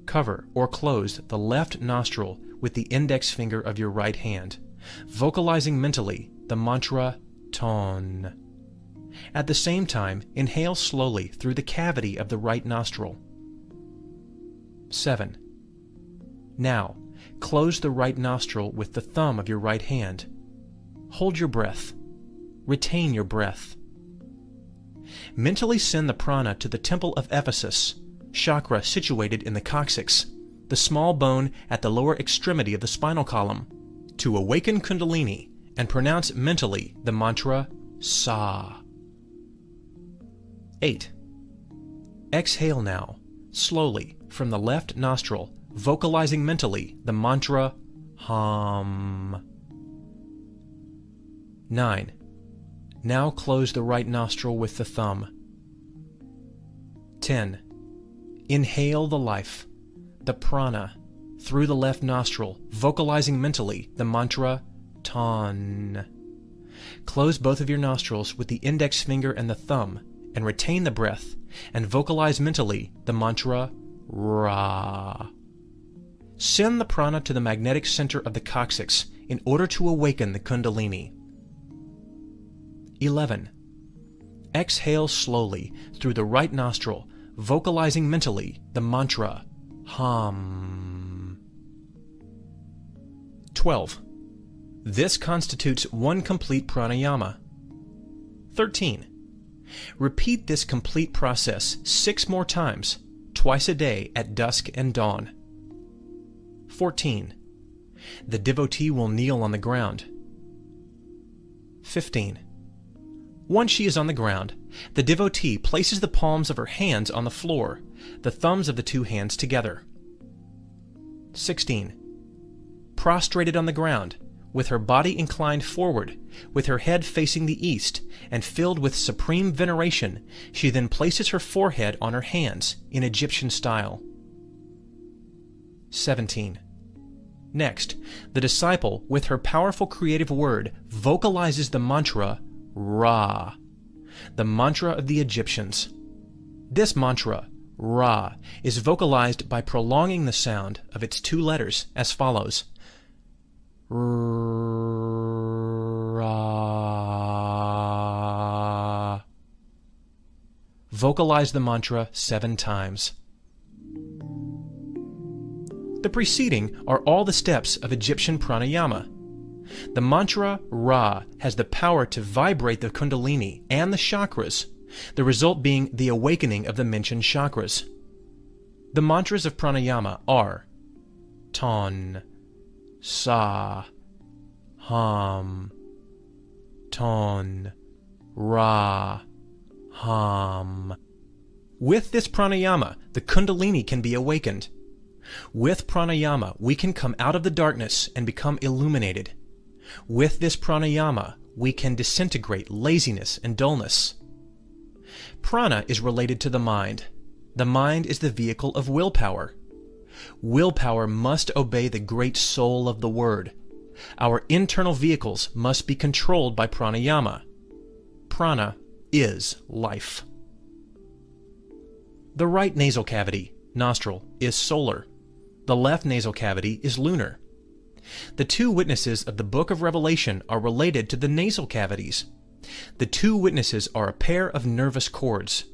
Cover or close the left nostril with the index finger of your right hand, vocalizing mentally the mantra Ton. At the same time, inhale slowly through the cavity of the right nostril. 7. Now, close the right nostril with the thumb of your right hand. Hold your breath. Retain your breath. Mentally send the prana to the temple of Ephesus, chakra situated in the coccyx, the small bone at the lower extremity of the spinal column, to awaken Kundalini and pronounce mentally the mantra Sa. 8. Exhale now, slowly, from the left nostril, vocalizing mentally the mantra Hum. 9. Now close the right nostril with the thumb. 10. Inhale the life, the prana, through the left nostril, vocalizing mentally the mantra Ton. Close both of your nostrils with the index finger and the thumb, and retain the breath, and vocalize mentally the mantra Ra. Send the prana to the magnetic center of the coccyx in order to awaken the Kundalini. 11. Exhale slowly through the right nostril, vocalizing mentally the mantra Hum. 12. This constitutes one complete pranayama. 13. Repeat this complete process 6 more times, twice a day at dusk and dawn. 14. The devotee will kneel on the ground. 15. Once she is on the ground, the devotee places the palms of her hands on the floor, the thumbs of the 2 hands together. 16. Prostrated on the ground, with her body inclined forward, with her head facing the east, and filled with supreme veneration, she then places her forehead on her hands in Egyptian style. 17. Next, the disciple, with her powerful creative word, vocalizes the mantra Ra, the mantra of the Egyptians. This mantra, Ra, is vocalized by prolonging the sound of its 2 letters as follows. Ra. Vocalize the mantra 7 times. The preceding are all the steps of Egyptian pranayama. The mantra Ra has the power to vibrate the Kundalini and the chakras, the result being the awakening of the mentioned chakras. The mantras of pranayama are Ton, Sa, Hum, Ton, Ra, Hum. With this pranayama, the Kundalini can be awakened. With pranayama, we can come out of the darkness and become illuminated. With this pranayama, we can disintegrate laziness and dullness. Prana is related to the mind. The mind is the vehicle of willpower. Willpower must obey the great soul of the word. Our internal vehicles must be controlled by pranayama. Prana is life. The right nasal cavity, nostril, is solar. The left nasal cavity is lunar. The 2 witnesses of the book of Revelation are related to the nasal cavities. The 2 witnesses are a pair of nervous cords.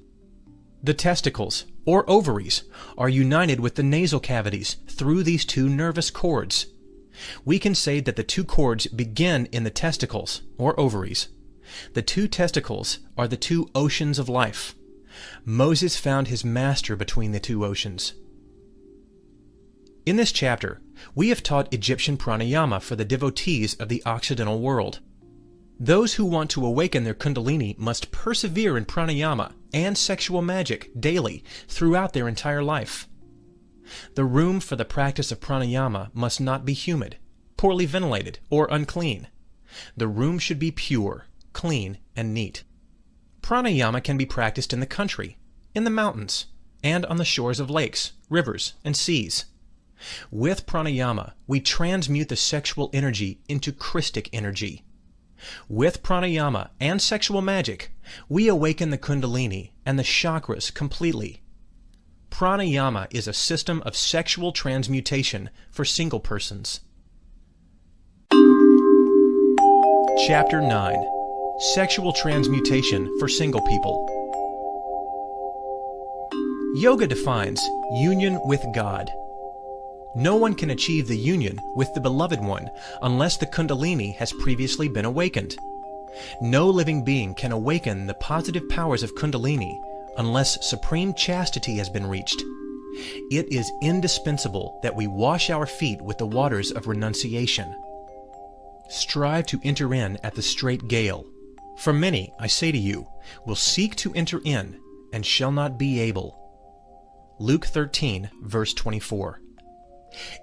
The testicles, or ovaries, are united with the nasal cavities through these 2 nervous cords. We can say that the 2 cords begin in the testicles, or ovaries. The 2 testicles are the 2 oceans of life. Moses found his master between the 2 oceans. In this chapter, we have taught Egyptian pranayama for the devotees of the Occidental world. Those who want to awaken their Kundalini must persevere in pranayama and sexual magic daily throughout their entire life. The room for the practice of pranayama must not be humid, poorly ventilated, or unclean. The room should be pure, clean, and neat. Pranayama can be practiced in the country, in the mountains, and on the shores of lakes, rivers, and seas. With pranayama, we transmute the sexual energy into Christic energy. With pranayama and sexual magic, we awaken the Kundalini and the chakras completely. Pranayama is a system of sexual transmutation for single persons. Chapter 9. Sexual Transmutation for Single People. Yoga defines union with God. No one can achieve the union with the Beloved One unless the Kundalini has previously been awakened. No living being can awaken the positive powers of Kundalini unless supreme chastity has been reached. It is indispensable that we wash our feet with the waters of renunciation. Strive to enter in at the straight gale. For many, I say to you, will seek to enter in and shall not be able. Luke 13, verse 24.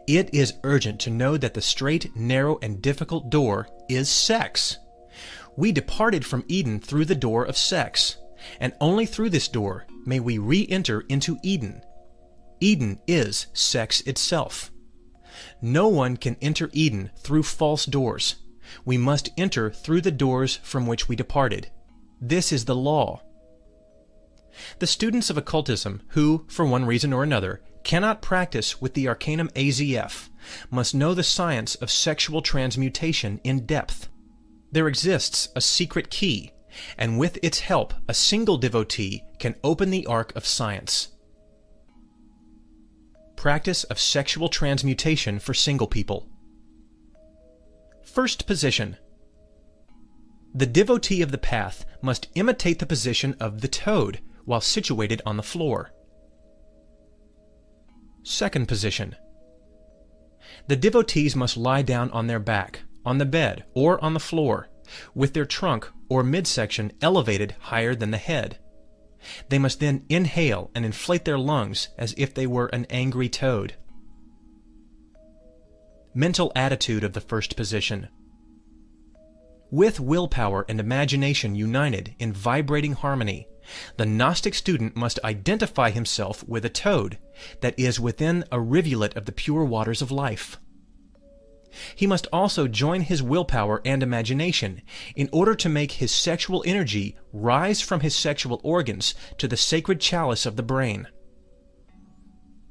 It is urgent to know that the straight, narrow, and difficult door is sex. We departed from Eden through the door of sex, and only through this door may we re-enter into Eden. Eden is sex itself. No one can enter Eden through false doors. We must enter through the doors from which we departed. This is the law. The students of occultism who, for one reason or another, cannot practice with the Arcanum AZF must know the science of sexual transmutation in depth. There exists a secret key, and with its help a single devotee can open the ark of science. Practice of sexual transmutation for single people. First position. The devotee of the path must imitate the position of the toad while situated on the floor. Second position. The devotees must lie down on their back, on the bed, or on the floor, with their trunk or midsection elevated higher than the head. They must then inhale and inflate their lungs as if they were an angry toad. Mental attitude of the first position. With willpower and imagination united in vibrating harmony, the Gnostic student must identify himself with a toad that is within a rivulet of the pure waters of life. He must also join his willpower and imagination in order to make his sexual energy rise from his sexual organs to the sacred chalice of the brain.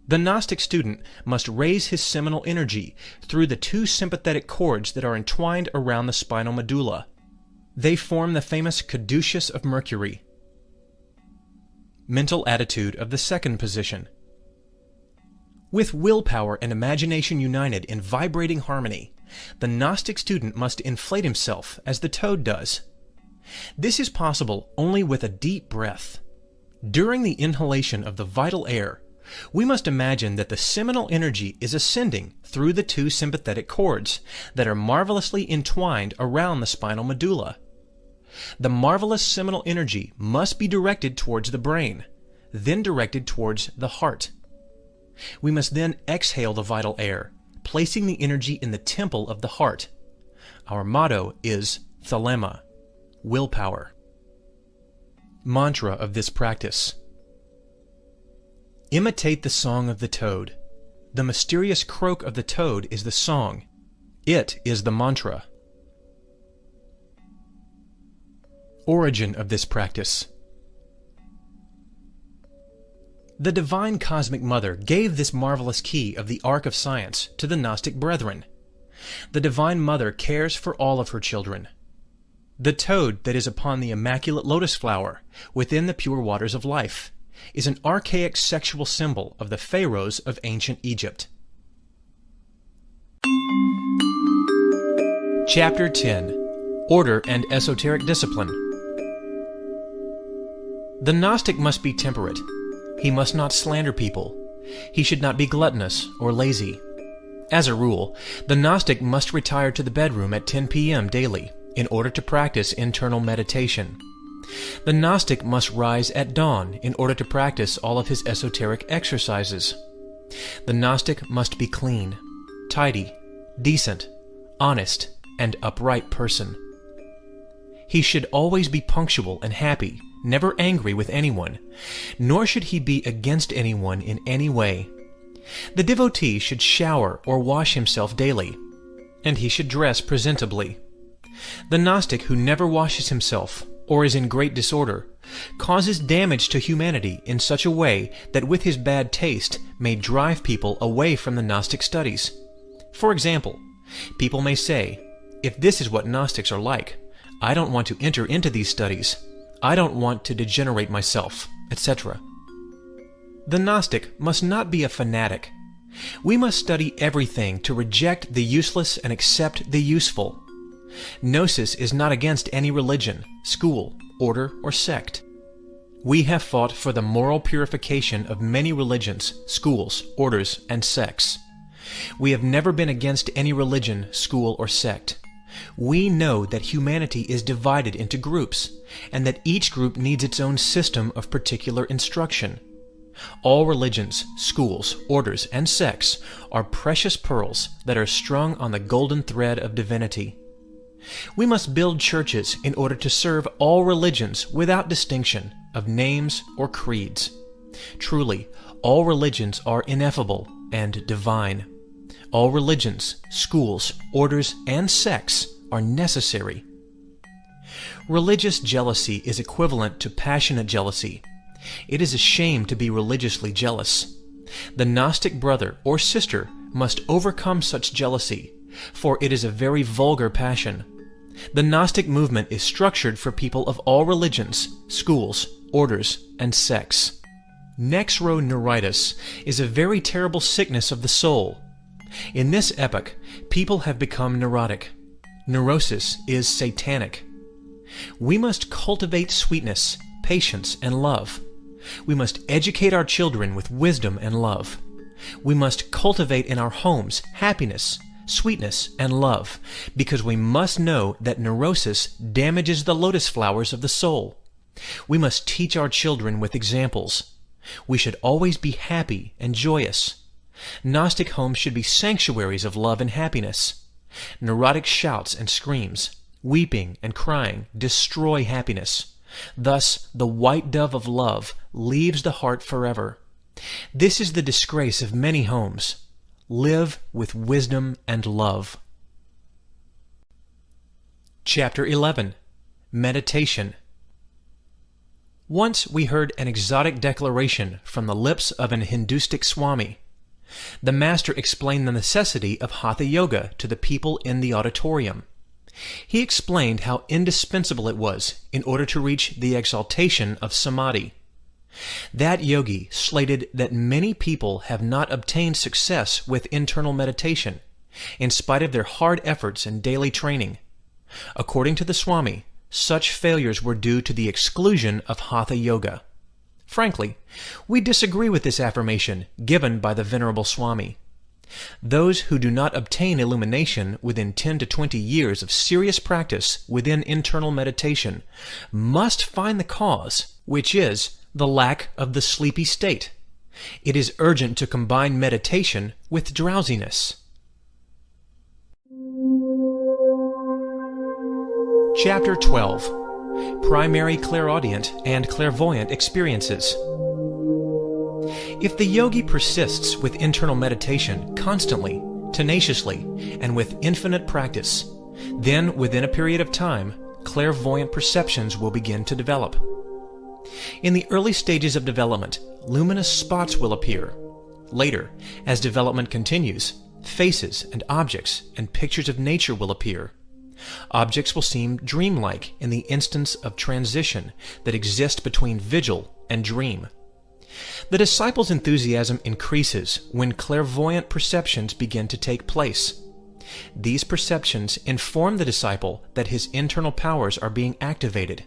The Gnostic student must raise his seminal energy through the 2 sympathetic cords that are entwined around the spinal medulla. They form the famous caduceus of Mercury. Mental attitude of the second position. With willpower and imagination united in vibrating harmony, the Gnostic student must inflate himself as the toad does. This is possible only with a deep breath. During the inhalation of the vital air, we must imagine that the seminal energy is ascending through the two sympathetic cords that are marvelously entwined around the spinal medulla. The marvelous seminal energy must be directed towards the brain, then directed towards the heart. We must then exhale the vital air, placing the energy in the temple of the heart. Our motto is thelema, willpower. Mantra of this practice. Imitate the song of the toad. The mysterious croak of the toad is the song. It is the mantra. Origin of this practice. The Divine Cosmic Mother gave this marvelous key of the Ark of Science to the Gnostic brethren. The Divine Mother cares for all of her children. The toad that is upon the immaculate lotus flower, within the pure waters of life, is an archaic sexual symbol of the pharaohs of ancient Egypt. Chapter 10. Order and Esoteric Discipline. The Gnostic must be temperate. He must not slander people. He should not be gluttonous or lazy. As a rule, the Gnostic must retire to the bedroom at 10 p.m. daily in order to practice internal meditation. The Gnostic must rise at dawn in order to practice all of his esoteric exercises. The Gnostic must be clean, tidy, decent, honest, and upright person. He should always be punctual and happy, never angry with anyone, nor should he be against anyone in any way. The devotee should shower or wash himself daily, and he should dress presentably. The Gnostic who never washes himself, or is in great disorder, causes damage to humanity in such a way that with his bad taste may drive people away from the Gnostic studies. For example, people may say, if this is what Gnostics are like, I don't want to enter into these studies. I don't want to degenerate myself, etc. The Gnostic must not be a fanatic. We must study everything to reject the useless and accept the useful. Gnosis is not against any religion, school, order, or sect. We have fought for the moral purification of many religions, schools, orders, and sects. We have never been against any religion, school, or sect. We know that humanity is divided into groups, and that each group needs its own system of particular instruction. All religions, schools, orders, and sects are precious pearls that are strung on the golden thread of divinity. We must build churches in order to serve all religions without distinction of names or creeds. Truly, all religions are ineffable and divine. All religions, schools, orders, and sects are necessary. Religious jealousy is equivalent to passionate jealousy. It is a shame to be religiously jealous. The Gnostic brother or sister must overcome such jealousy, for it is a very vulgar passion. The Gnostic movement is structured for people of all religions, schools, orders, and sects. Neuritis is a very terrible sickness of the soul. In this epoch, people have become neurotic. Neurosis is satanic. We must cultivate sweetness, patience, and love. We must educate our children with wisdom and love. We must cultivate in our homes happiness, sweetness, and love, because we must know that neurosis damages the lotus flowers of the soul. We must teach our children with examples. We should always be happy and joyous. Gnostic homes should be sanctuaries of love and happiness. Neurotic shouts and screams, weeping and crying destroy happiness. Thus, the white dove of love leaves the heart forever. This is the disgrace of many homes. Live with wisdom and love. Chapter 11. Meditation. Once we heard an exotic declaration from the lips of an Hindustic Swami. The master explained the necessity of Hatha Yoga to the people in the auditorium. He explained how indispensable it was in order to reach the exaltation of Samadhi. That yogi slated that many people have not obtained success with internal meditation, in spite of their hard efforts and daily training. According to the Swami, such failures were due to the exclusion of Hatha Yoga. Frankly, we disagree with this affirmation given by the Venerable Swami. Those who do not obtain illumination within 10 to 20 years of serious practice within internal meditation must find the cause, which is the lack of the sleepy state. It is urgent to combine meditation with drowsiness. Chapter 12. Primary Clairaudient and Clairvoyant Experiences. If the yogi persists with internal meditation constantly, tenaciously, and with infinite practice, then within a period of time, clairvoyant perceptions will begin to develop. In the early stages of development, luminous spots will appear. Later, as development continues, faces and objects and pictures of nature will appear. Objects will seem dreamlike in the instance of transition that exists between vigil and dream. The disciple's enthusiasm increases when clairvoyant perceptions begin to take place. These perceptions inform the disciple that his internal powers are being activated.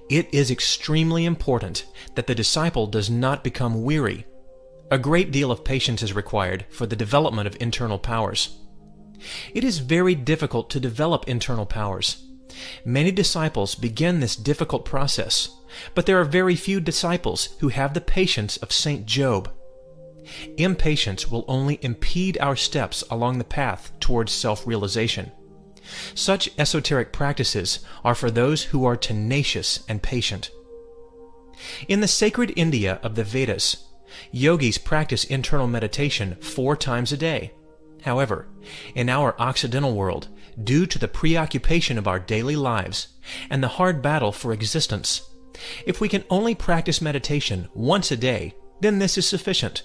It is extremely important that the disciple does not become weary. A great deal of patience is required for the development of internal powers. It is very difficult to develop internal powers. Many disciples begin this difficult process, but there are very few disciples who have the patience of Saint Job. Impatience will only impede our steps along the path towards self-realization. Such esoteric practices are for those who are tenacious and patient. In the sacred India of the Vedas, yogis practice internal meditation 4 times a day. However, in our Occidental world, due to the preoccupation of our daily lives and the hard battle for existence, if we can only practice meditation once a day, then this is sufficient.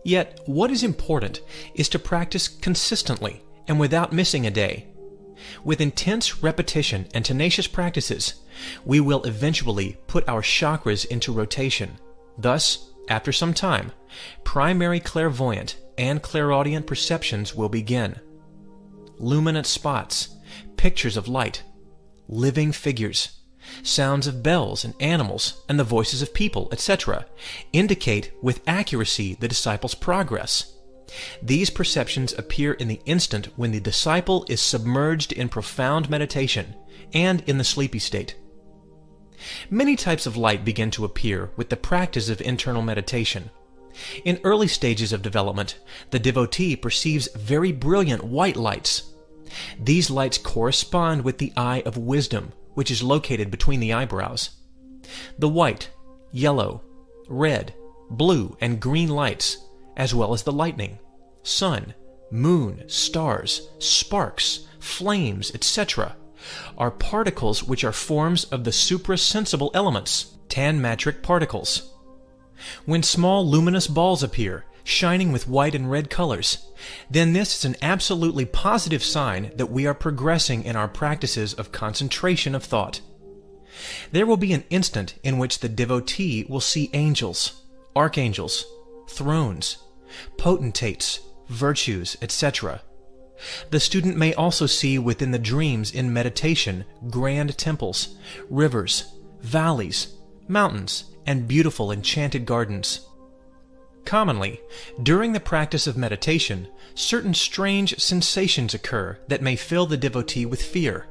Yet, what is important is to practice consistently and without missing a day. With intense repetition and tenacious practices, we will eventually put our chakras into rotation. Thus, after some time, primary clairvoyant and clairaudient perceptions will begin. Luminant spots, pictures of light, living figures, sounds of bells and animals and the voices of people, etc., indicate with accuracy the disciple's progress. These perceptions appear in the instant when the disciple is submerged in profound meditation and in the sleepy state. Many types of light begin to appear with the practice of internal meditation. In early stages of development, the devotee perceives very brilliant white lights. These lights correspond with the eye of wisdom, which is located between the eyebrows. The white, yellow, red, blue, and green lights, as well as the lightning, sun, moon, stars, sparks, flames, etc., are particles which are forms of the suprasensible elements, tanmatric particles. When small luminous balls appear, shining with white and red colors, then this is an absolutely positive sign that we are progressing in our practices of concentration of thought. There will be an instant in which the devotee will see angels, archangels, thrones, potentates, virtues, etc. The student may also see within the dreams in meditation grand temples, rivers, valleys, mountains, and beautiful enchanted gardens. Commonly, during the practice of meditation, certain strange sensations occur that may fill the devotee with fear.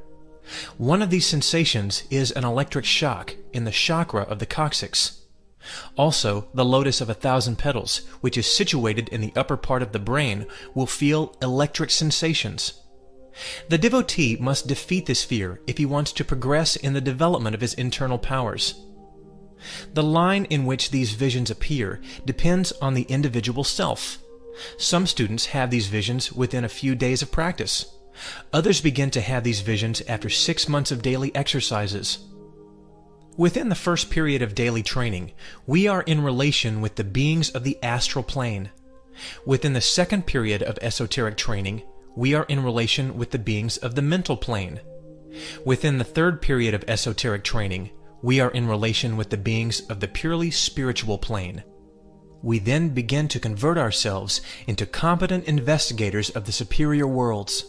One of these sensations is an electric shock in the chakra of the coccyx. Also, the lotus of 1,000 petals, which is situated in the upper part of the brain, will feel electric sensations. The devotee must defeat this fear if he wants to progress in the development of his internal powers. The line in which these visions appear depends on the individual self. Some students have these visions within a few days of practice. Others begin to have these visions after 6 months of daily exercises. Within the first period of daily training, we are in relation with the beings of the astral plane. Within the second period of esoteric training, we are in relation with the beings of the mental plane. Within the third period of esoteric training, we are in relation with the beings of the purely spiritual plane. We then begin to convert ourselves into competent investigators of the superior worlds.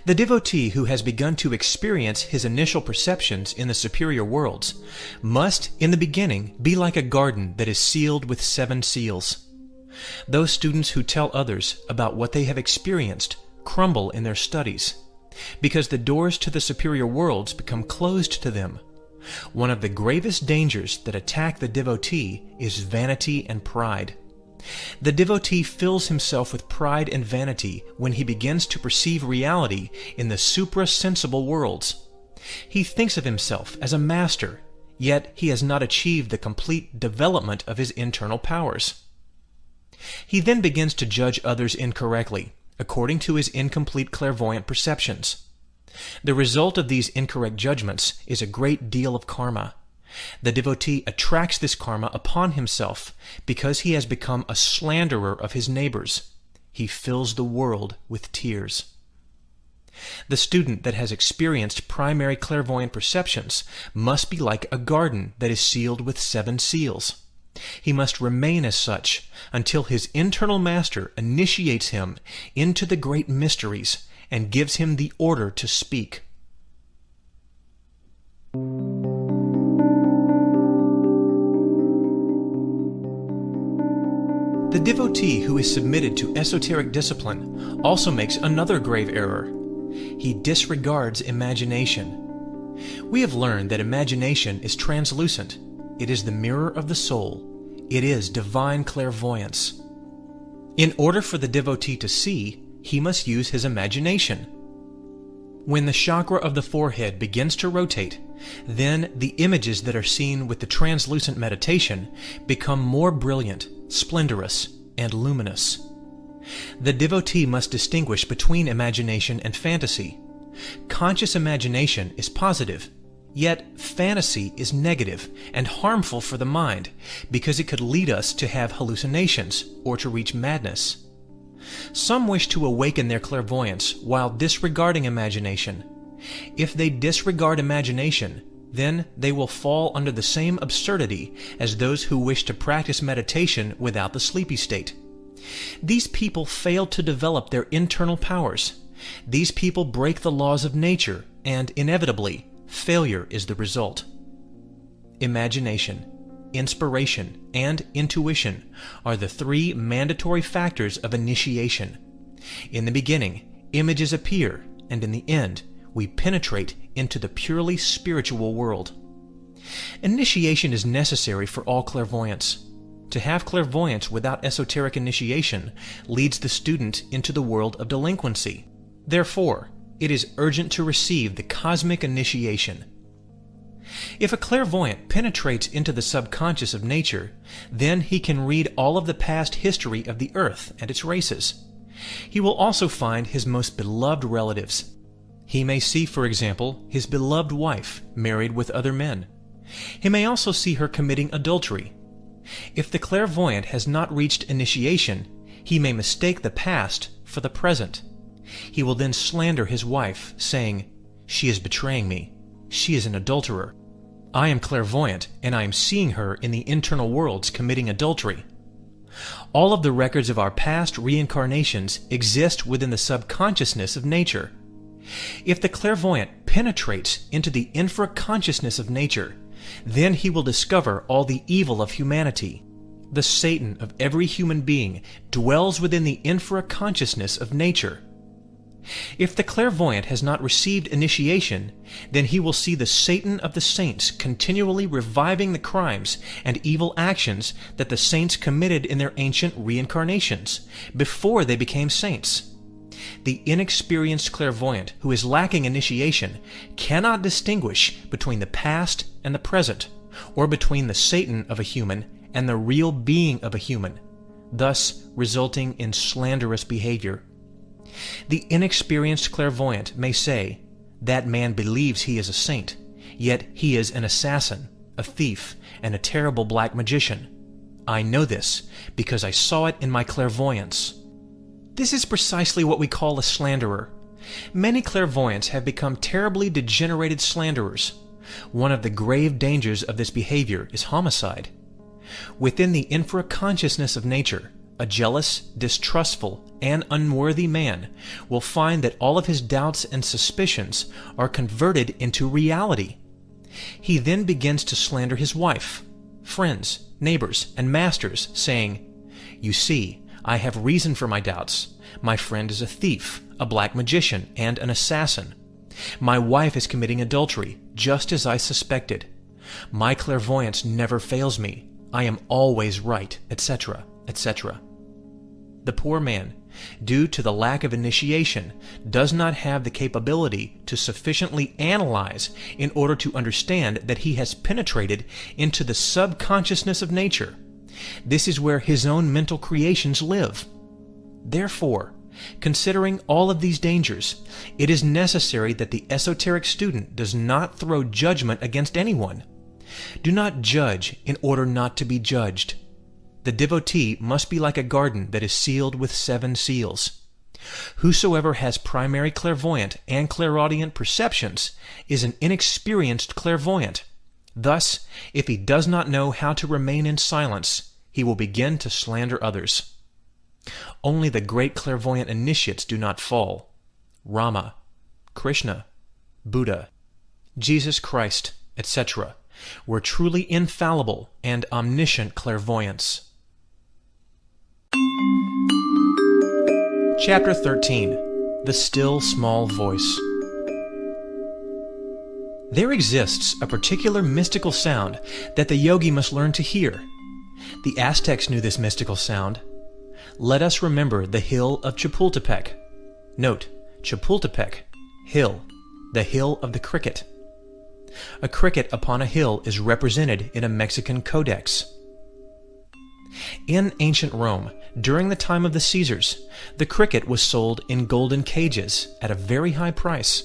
The devotee who has begun to experience his initial perceptions in the superior worlds must, in the beginning, be like a garden that is sealed with 7 seals. Those students who tell others about what they have experienced crumble in their studies, because the doors to the superior worlds become closed to them. One of the gravest dangers that attack the devotee is vanity and pride. The devotee fills himself with pride and vanity when he begins to perceive reality in the supra-sensible worlds. He thinks of himself as a master, yet he has not achieved the complete development of his internal powers. He then begins to judge others incorrectly, according to his incomplete clairvoyant perceptions. The result of these incorrect judgments is a great deal of karma. The devotee attracts this karma upon himself because he has become a slanderer of his neighbors. He fills the world with tears. The student that has experienced primary clairvoyant perceptions must be like a garden that is sealed with 7 seals. He must remain as such until his internal master initiates him into the great mysteries and gives him the order to speak. The devotee who is submitted to esoteric discipline also makes another grave error. He disregards imagination. We have learned that imagination is translucent. It is the mirror of the soul. It is divine clairvoyance. In order for the devotee to see, he must use his imagination. When the chakra of the forehead begins to rotate, then the images that are seen with the translucent meditation become more brilliant, splendorous, and luminous. The devotee must distinguish between imagination and fantasy. Conscious imagination is positive, yet fantasy is negative and harmful for the mind because it could lead us to have hallucinations or to reach madness. Some wish to awaken their clairvoyance while disregarding imagination. If they disregard imagination, then they will fall under the same absurdity as those who wish to practice meditation without the sleepy state. These people fail to develop their internal powers. These people break the laws of nature, and inevitably, failure is the result. Imagination, inspiration, and intuition are the 3 mandatory factors of initiation. In the beginning, images appear, and in the end, we penetrate into the purely spiritual world. Initiation is necessary for all clairvoyance. To have clairvoyance without esoteric initiation leads the student into the world of delinquency. Therefore, it is urgent to receive the cosmic initiation. If a clairvoyant penetrates into the subconscious of nature, then he can read all of the past history of the earth and its races. He will also find his most beloved relatives. He may see, for example, his beloved wife married with other men. He may also see her committing adultery. If the clairvoyant has not reached initiation, he may mistake the past for the present. He will then slander his wife, saying, "She is betraying me. She is an adulterer. I am clairvoyant, and I am seeing her in the internal worlds committing adultery." All of the records of our past reincarnations exist within the subconsciousness of nature. If the clairvoyant penetrates into the infraconsciousness of nature, then he will discover all the evil of humanity. The Satan of every human being dwells within the infraconsciousness of nature. If the clairvoyant has not received initiation, then he will see the Satan of the saints continually reviving the crimes and evil actions that the saints committed in their ancient reincarnations, before they became saints. The inexperienced clairvoyant who is lacking initiation cannot distinguish between the past and the present, or between the Satan of a human and the real being of a human, thus resulting in slanderous behavior. The inexperienced clairvoyant may say, "That man believes he is a saint, yet he is an assassin, a thief, and a terrible black magician. I know this because I saw it in my clairvoyance." This is precisely what we call a slanderer. Many clairvoyants have become terribly degenerated slanderers. One of the grave dangers of this behavior is homicide. Within the infraconsciousness of nature, a jealous, distrustful, and unworthy man will find that all of his doubts and suspicions are converted into reality. He then begins to slander his wife, friends, neighbors, and masters, saying, "You see, I have reason for my doubts. My friend is a thief, a black magician, and an assassin. My wife is committing adultery, just as I suspected. My clairvoyance never fails me. I am always right," etc., etc. The poor man, due to the lack of initiation, does not have the capability to sufficiently analyze in order to understand that he has penetrated into the subconsciousness of nature. This is where his own mental creations live. Therefore, considering all of these dangers, it is necessary that the esoteric student does not throw judgment against anyone. Do not judge in order not to be judged. The devotee must be like a garden that is sealed with 7 seals. Whosoever has primary clairvoyant and clairaudient perceptions is an inexperienced clairvoyant. Thus, if he does not know how to remain in silence, he will begin to slander others. Only the great clairvoyant initiates do not fall. Rama, Krishna, Buddha, Jesus Christ, etc. were truly infallible and omniscient clairvoyants. Chapter 13. The Still Small Voice. There exists a particular mystical sound that the yogi must learn to hear. The Aztecs knew this mystical sound. Let us remember the hill of Chapultepec. Note, Chapultepec, hill, the hill of the cricket. A cricket upon a hill is represented in a Mexican codex. In ancient Rome, during the time of the Caesars, the cricket was sold in golden cages at a very high price.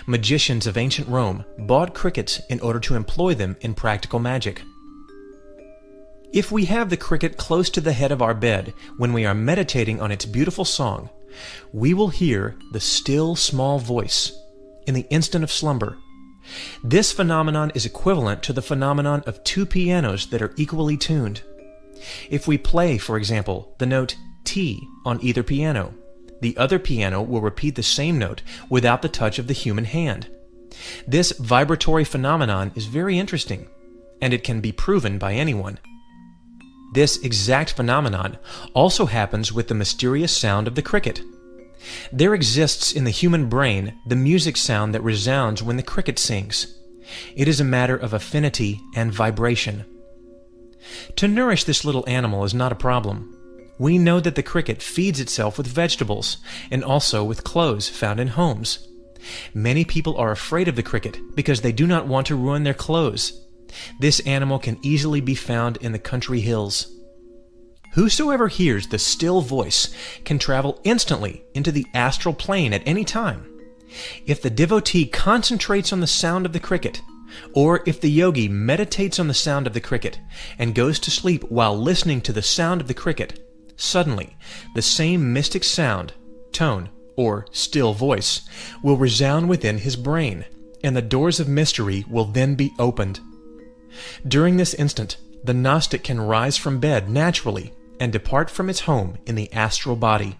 Magicians of ancient Rome bought crickets in order to employ them in practical magic. If we have the cricket close to the head of our bed when we are meditating on its beautiful song, we will hear the still small voice in the instant of slumber. This phenomenon is equivalent to the phenomenon of 2 pianos that are equally tuned. If we play, for example, the note T on either piano, the other piano will repeat the same note without the touch of the human hand. This vibratory phenomenon is very interesting, and it can be proven by anyone. This exact phenomenon also happens with the mysterious sound of the cricket. There exists in the human brain the music sound that resounds when the cricket sings. It is a matter of affinity and vibration. To nourish this little animal is not a problem. We know that the cricket feeds itself with vegetables and also with clothes found in homes. Many people are afraid of the cricket because they do not want to ruin their clothes. This animal can easily be found in the country hills. Whosoever hears the still voice can travel instantly into the astral plane at any time. If the devotee concentrates on the sound of the cricket, or if the yogi meditates on the sound of the cricket and goes to sleep while listening to the sound of the cricket, suddenly the same mystic sound, tone, or still voice will resound within his brain, and the doors of mystery will then be opened. During this instant, the Gnostic can rise from bed naturally and depart from its home in the astral body.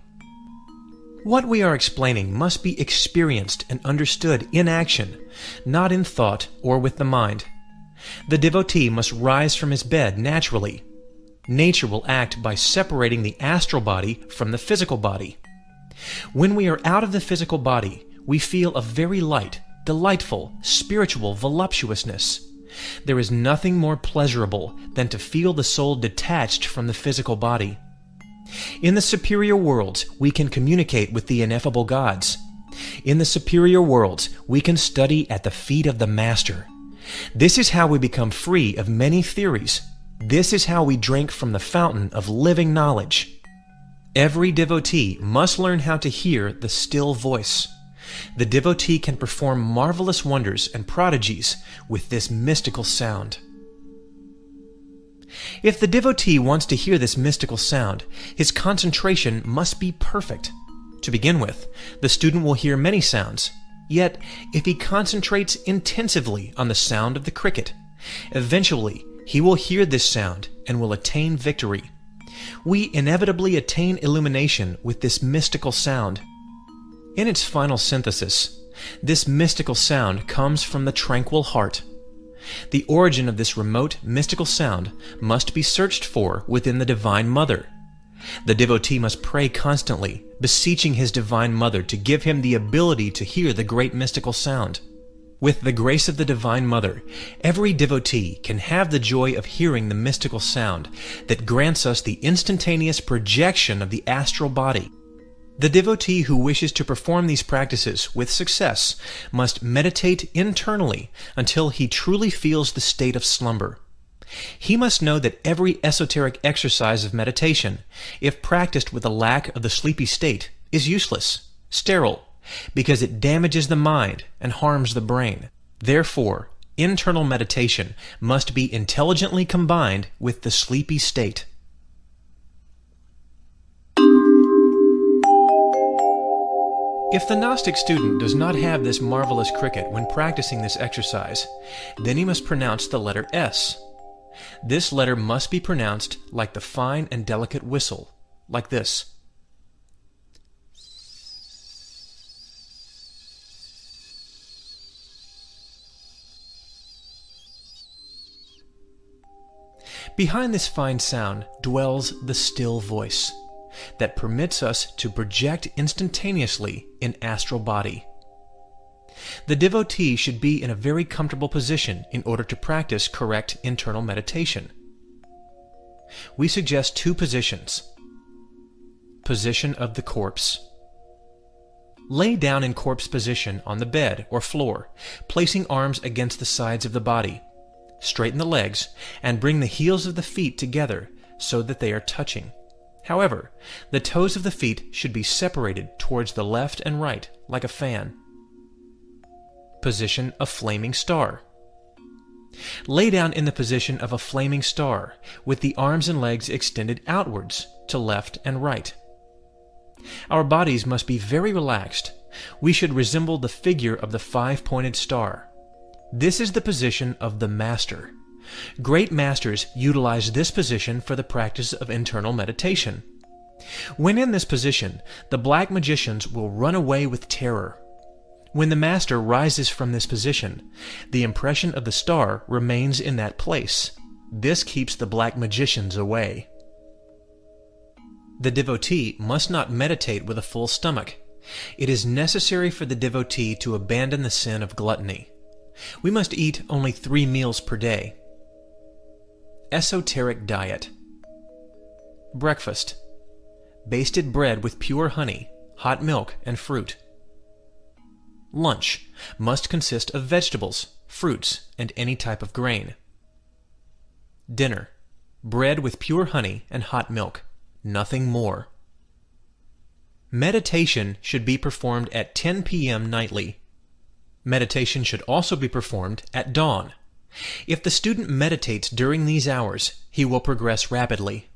What we are explaining must be experienced and understood in action, not in thought or with the mind. The devotee must rise from his bed naturally. Nature will act by separating the astral body from the physical body. When we are out of the physical body, we feel a very light, delightful, spiritual voluptuousness. There is nothing more pleasurable than to feel the soul detached from the physical body. In the superior worlds, we can communicate with the ineffable gods. In the superior worlds, we can study at the feet of the Master. This is how we become free of many theories. This is how we drink from the fountain of living knowledge. Every devotee must learn how to hear the still voice. The devotee can perform marvelous wonders and prodigies with this mystical sound. If the devotee wants to hear this mystical sound, his concentration must be perfect. To begin with, the student will hear many sounds. Yet, if he concentrates intensively on the sound of the cricket, eventually he will hear this sound and will attain victory. We inevitably attain illumination with this mystical sound. In its final synthesis, this mystical sound comes from the tranquil heart. The origin of this remote, mystical sound must be searched for within the Divine Mother. The devotee must pray constantly, beseeching his Divine Mother to give him the ability to hear the great mystical sound. With the grace of the Divine Mother, every devotee can have the joy of hearing the mystical sound that grants us the instantaneous projection of the astral body. The devotee who wishes to perform these practices with success must meditate internally until he truly feels the state of slumber. He must know that every esoteric exercise of meditation, if practiced with a lack of the sleepy state, is useless, sterile, because it damages the mind and harms the brain. Therefore, internal meditation must be intelligently combined with the sleepy state. If the Gnostic student does not have this marvelous cricket when practicing this exercise, then he must pronounce the letter S. This letter must be pronounced like the fine and delicate whistle, like this. Behind this fine sound dwells the still voice that permits us to project instantaneously in astral body. The devotee should be in a very comfortable position in order to practice correct internal meditation. We suggest two positions. Position of the corpse. Lay down in corpse position on the bed or floor, placing arms against the sides of the body. Straighten the legs and bring the heels of the feet together so that they are touching. However, the toes of the feet should be separated towards the left and right, like a fan. Position of flaming star. Lay down in the position of a flaming star, with the arms and legs extended outwards to left and right. Our bodies must be very relaxed. We should resemble the figure of the five-pointed star. This is the position of the master. Great masters utilize this position for the practice of internal meditation. When in this position, the black magicians will run away with terror. When the master rises from this position, the impression of the star remains in that place. This keeps the black magicians away. The devotee must not meditate with a full stomach. It is necessary for the devotee to abandon the sin of gluttony. We must eat only 3 meals per day. Esoteric diet. Breakfast. Basted bread with pure honey, hot milk, and fruit. Lunch must consist of vegetables, fruits, and any type of grain. Dinner. Bread with pure honey and hot milk. Nothing more. Meditation should be performed at 10 p.m. nightly. Meditation should also be performed at dawn. If the student meditates during these hours, he will progress rapidly.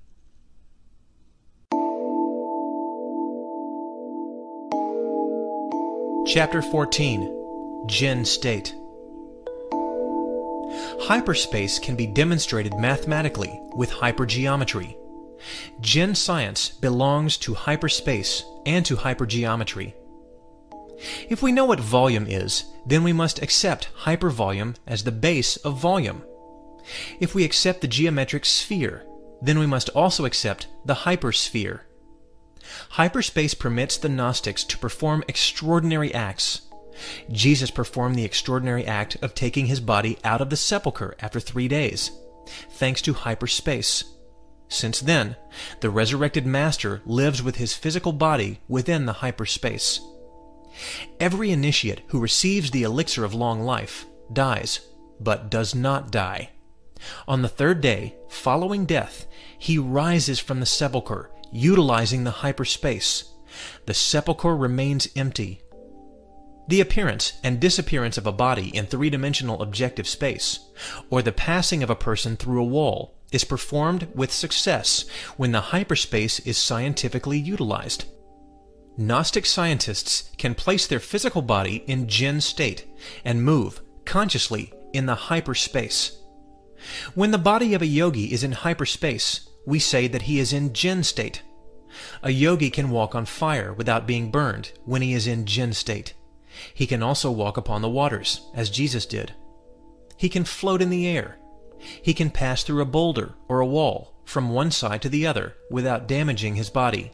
Chapter 14. Jinn State. Hyperspace can be demonstrated mathematically with hypergeometry. Jinn science belongs to hyperspace and to hypergeometry. If we know what volume is, then we must accept hypervolume as the base of volume. If we accept the geometric sphere, then we must also accept the hypersphere. Hyperspace permits the Gnostics to perform extraordinary acts. Jesus performed the extraordinary act of taking his body out of the sepulchre after 3 days, thanks to hyperspace. Since then, the resurrected Master lives with his physical body within the hyperspace. Every initiate who receives the elixir of long life dies, but does not die. On the 3rd day, following death, he rises from the sepulchre, utilizing the hyperspace. The sepulchre remains empty. The appearance and disappearance of a body in 3-dimensional objective space, or the passing of a person through a wall, is performed with success when the hyperspace is scientifically utilized. Gnostic scientists can place their physical body in Jinn state and move consciously in the hyperspace. When the body of a yogi is in hyperspace, we say that he is in Jinn state. A yogi can walk on fire without being burned when he is in Jinn state. He can also walk upon the waters, as Jesus did. He can float in the air. He can pass through a boulder or a wall from one side to the other without damaging his body.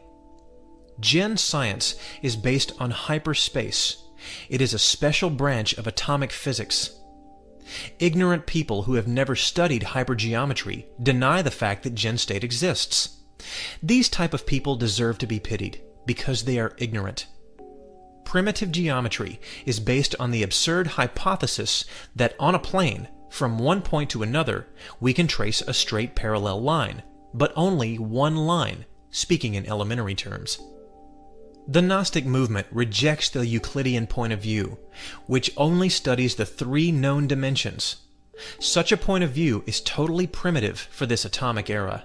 Jinn science is based on hyperspace. It is a special branch of atomic physics. Ignorant people who have never studied hypergeometry deny the fact that Jinn state exists. These type of people deserve to be pitied because they are ignorant. Primitive geometry is based on the absurd hypothesis that on a plane, from one point to another, we can trace a straight parallel line, but only one line, speaking in elementary terms. The Gnostic movement rejects the Euclidean point of view, which only studies the three known dimensions. Such a point of view is totally primitive for this atomic era.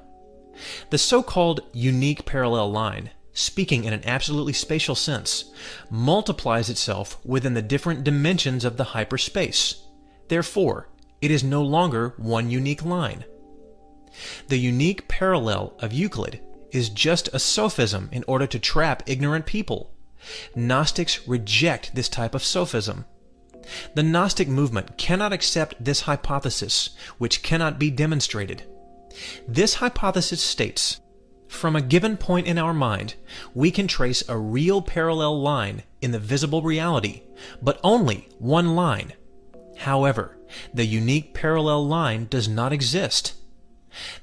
The so-called unique parallel line, speaking in an absolutely spatial sense, multiplies itself within the different dimensions of the hyperspace. Therefore, it is no longer one unique line. The unique parallel of Euclid is just a sophism in order to trap ignorant people. Gnostics reject this type of sophism. The Gnostic movement cannot accept this hypothesis, which cannot be demonstrated. This hypothesis states, from a given point in our mind, we can trace a real parallel line in the visible reality, but only one line. However, the unique parallel line does not exist.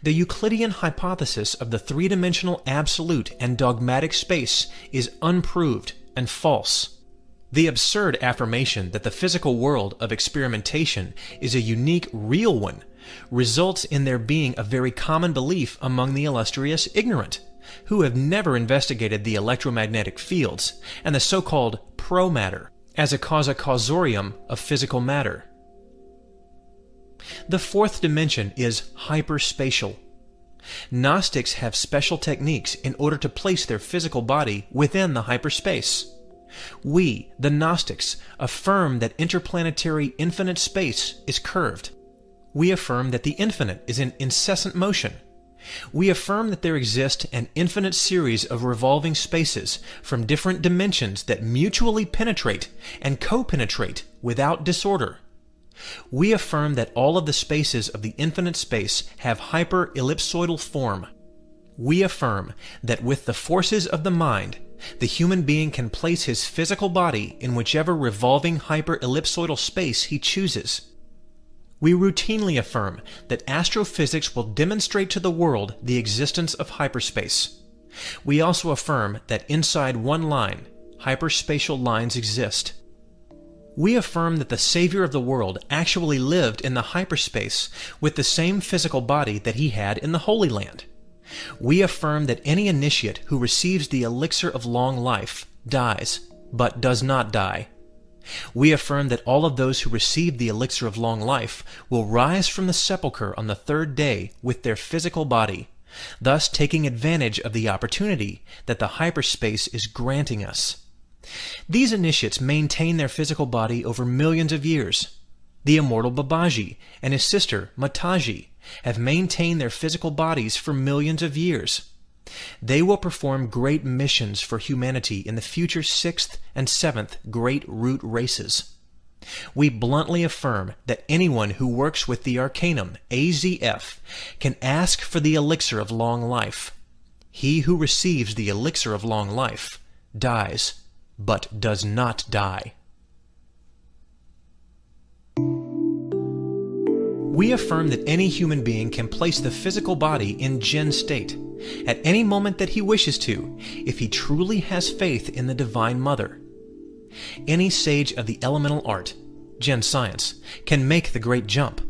The Euclidean hypothesis of the three-dimensional absolute and dogmatic space is unproved and false. The absurd affirmation that the physical world of experimentation is a unique, real one results in there being a very common belief among the illustrious ignorant, who have never investigated the electromagnetic fields and the so-called pro-matter as a causa causorium of physical matter. The fourth dimension is hyperspatial. Gnostics have special techniques in order to place their physical body within the hyperspace. We, the Gnostics, affirm that interplanetary infinite space is curved. We affirm that the infinite is in incessant motion. We affirm that there exist an infinite series of revolving spaces from different dimensions that mutually penetrate and co-penetrate without disorder. We affirm that all of the spaces of the infinite space have hyper-ellipsoidal form. We affirm that with the forces of the mind, the human being can place his physical body in whichever revolving hyper-ellipsoidal space he chooses. We routinely affirm that astrophysics will demonstrate to the world the existence of hyperspace. We also affirm that inside one line, hyperspatial lines exist. We affirm that the Savior of the world actually lived in the hyperspace with the same physical body that he had in the Holy Land. We affirm that any initiate who receives the elixir of long life dies, but does not die. We affirm that all of those who receive the elixir of long life will rise from the sepulchre on the third day with their physical body, thus taking advantage of the opportunity that the hyperspace is granting us. These initiates maintain their physical body over millions of years. The immortal Babaji and his sister Mataji have maintained their physical bodies for millions of years. They will perform great missions for humanity in the future 6th and 7th great root races. We bluntly affirm that anyone who works with the Arcanum, AZF, can ask for the elixir of long life. He who receives the elixir of long life dies, but does not die. We affirm that any human being can place the physical body in Jinn state at any moment that he wishes to, if he truly has faith in the Divine Mother. Any sage of the elemental art, Jinn science, can make the great jump.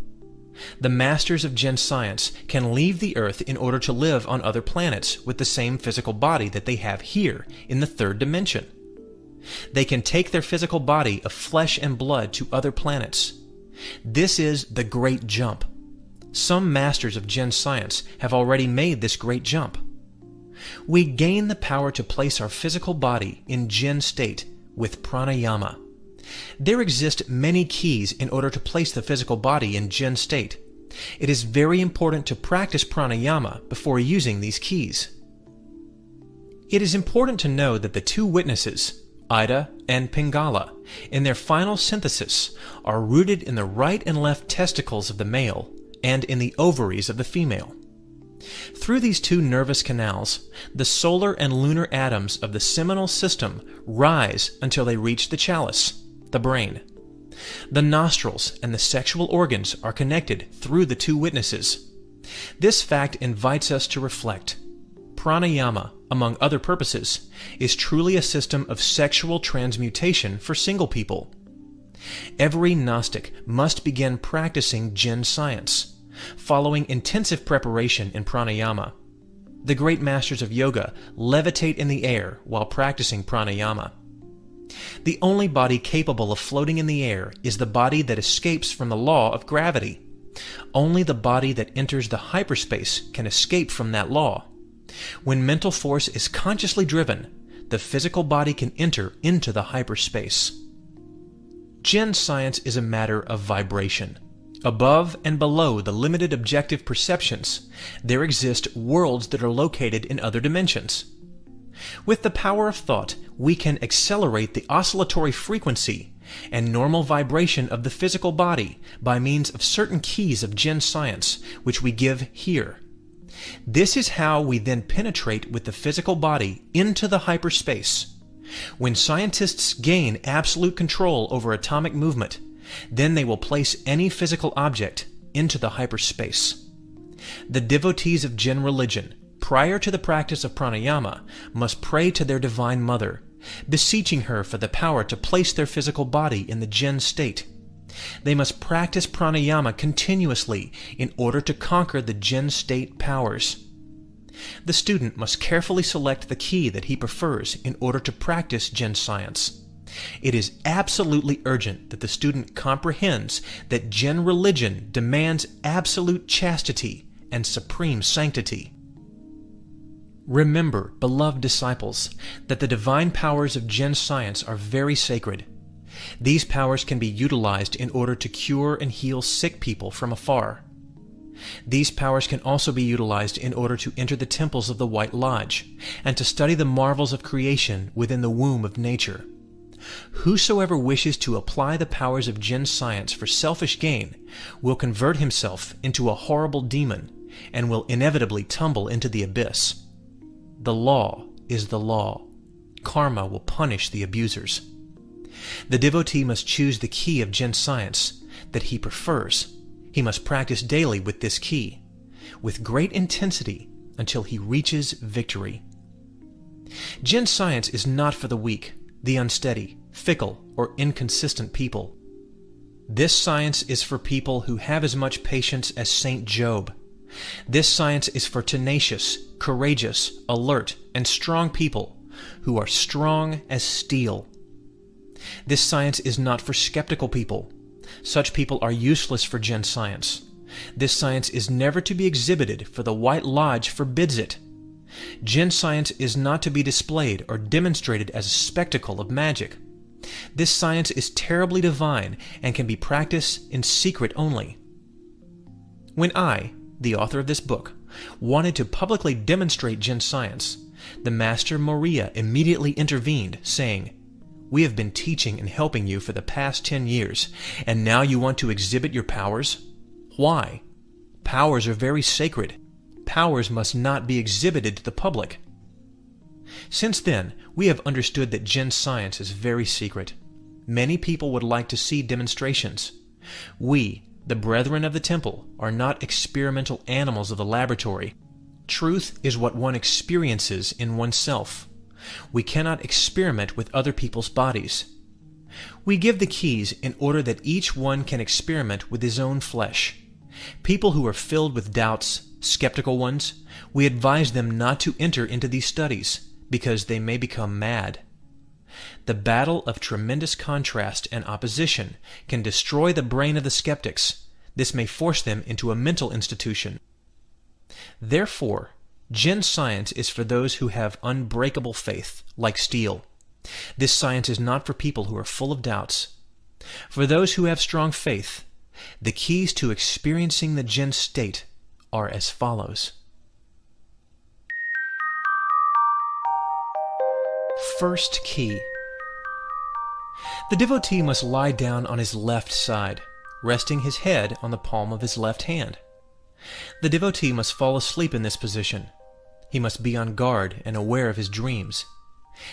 The masters of Jinn science can leave the earth in order to live on other planets with the same physical body that they have here in the third dimension. They can take their physical body of flesh and blood to other planets. This is the great jump. Some masters of Jinn science have already made this great jump. We gain the power to place our physical body in Jin state with pranayama. There exist many keys in order to place the physical body in Jin state. It is very important to practice pranayama before using these keys. It is important to know that the two witnesses, Ida and Pingala, in their final synthesis, are rooted in the right and left testicles of the male and in the ovaries of the female. Through these two nervous canals, the solar and lunar atoms of the seminal system rise until they reach the chalice, the brain. The nostrils and the sexual organs are connected through the two witnesses. This fact invites us to reflect. Pranayama, among other purposes, is truly a system of sexual transmutation for single people. Every Gnostic must begin practicing Jin science, following intensive preparation in pranayama. The great masters of yoga levitate in the air while practicing pranayama. The only body capable of floating in the air is the body that escapes from the law of gravity. Only the body that enters the hyperspace can escape from that law. When mental force is consciously driven, the physical body can enter into the hyperspace. Jin science is a matter of vibration. Above and below the limited objective perceptions, there exist worlds that are located in other dimensions. With the power of thought, we can accelerate the oscillatory frequency and normal vibration of the physical body by means of certain keys of Jin science, which we give here. This is how we then penetrate with the physical body into the hyperspace. When scientists gain absolute control over atomic movement, then they will place any physical object into the hyperspace. The devotees of Jin religion, prior to the practice of pranayama, must pray to their Divine Mother, beseeching her for the power to place their physical body in the Jin state. They must practice pranayama continuously in order to conquer the Jin state powers. The student must carefully select the key that he prefers in order to practice Jin science. It is absolutely urgent that the student comprehends that Jin religion demands absolute chastity and supreme sanctity. Remember, beloved disciples, that the divine powers of Jin science are very sacred. These powers can be utilized in order to cure and heal sick people from afar. These powers can also be utilized in order to enter the temples of the White Lodge and to study the marvels of creation within the womb of nature. Whosoever wishes to apply the powers of Jin science for selfish gain will convert himself into a horrible demon and will inevitably tumble into the abyss. The law is the law. Karma will punish the abusers. The devotee must choose the key of Jin science that he prefers. He must practice daily with this key, with great intensity, until he reaches victory. Jin science is not for the weak, the unsteady, fickle, or inconsistent people. This science is for people who have as much patience as Saint Job. This science is for tenacious, courageous, alert, and strong people who are strong as steel. This science is not for skeptical people. Such people are useless for Jin science. This science is never to be exhibited, for the White Lodge forbids it. Jin science is not to be displayed or demonstrated as a spectacle of magic. This science is terribly divine and can be practiced in secret only. When I, the author of this book, wanted to publicly demonstrate Jin science, the Master Moria immediately intervened, saying, "We have been teaching and helping you for the past 10 years, and now you want to exhibit your powers? Why? Powers are very sacred. Powers must not be exhibited to the public." Since then, we have understood that Jin science is very secret. Many people would like to see demonstrations. We, the brethren of the temple, are not experimental animals of the laboratory. Truth is what one experiences in oneself. We cannot experiment with other people's bodies. We give the keys in order that each one can experiment with his own flesh. People who are filled with doubts, skeptical ones, we advise them not to enter into these studies, because they may become mad. The battle of tremendous contrast and opposition can destroy the brain of the skeptics. This may force them into a mental institution. Therefore, Jinn science is for those who have unbreakable faith, like steel. This science is not for people who are full of doubts. For those who have strong faith, the keys to experiencing the Jinn state are as follows. First key. The devotee must lie down on his left side, resting his head on the palm of his left hand. The devotee must fall asleep in this position. He must be on guard and aware of his dreams.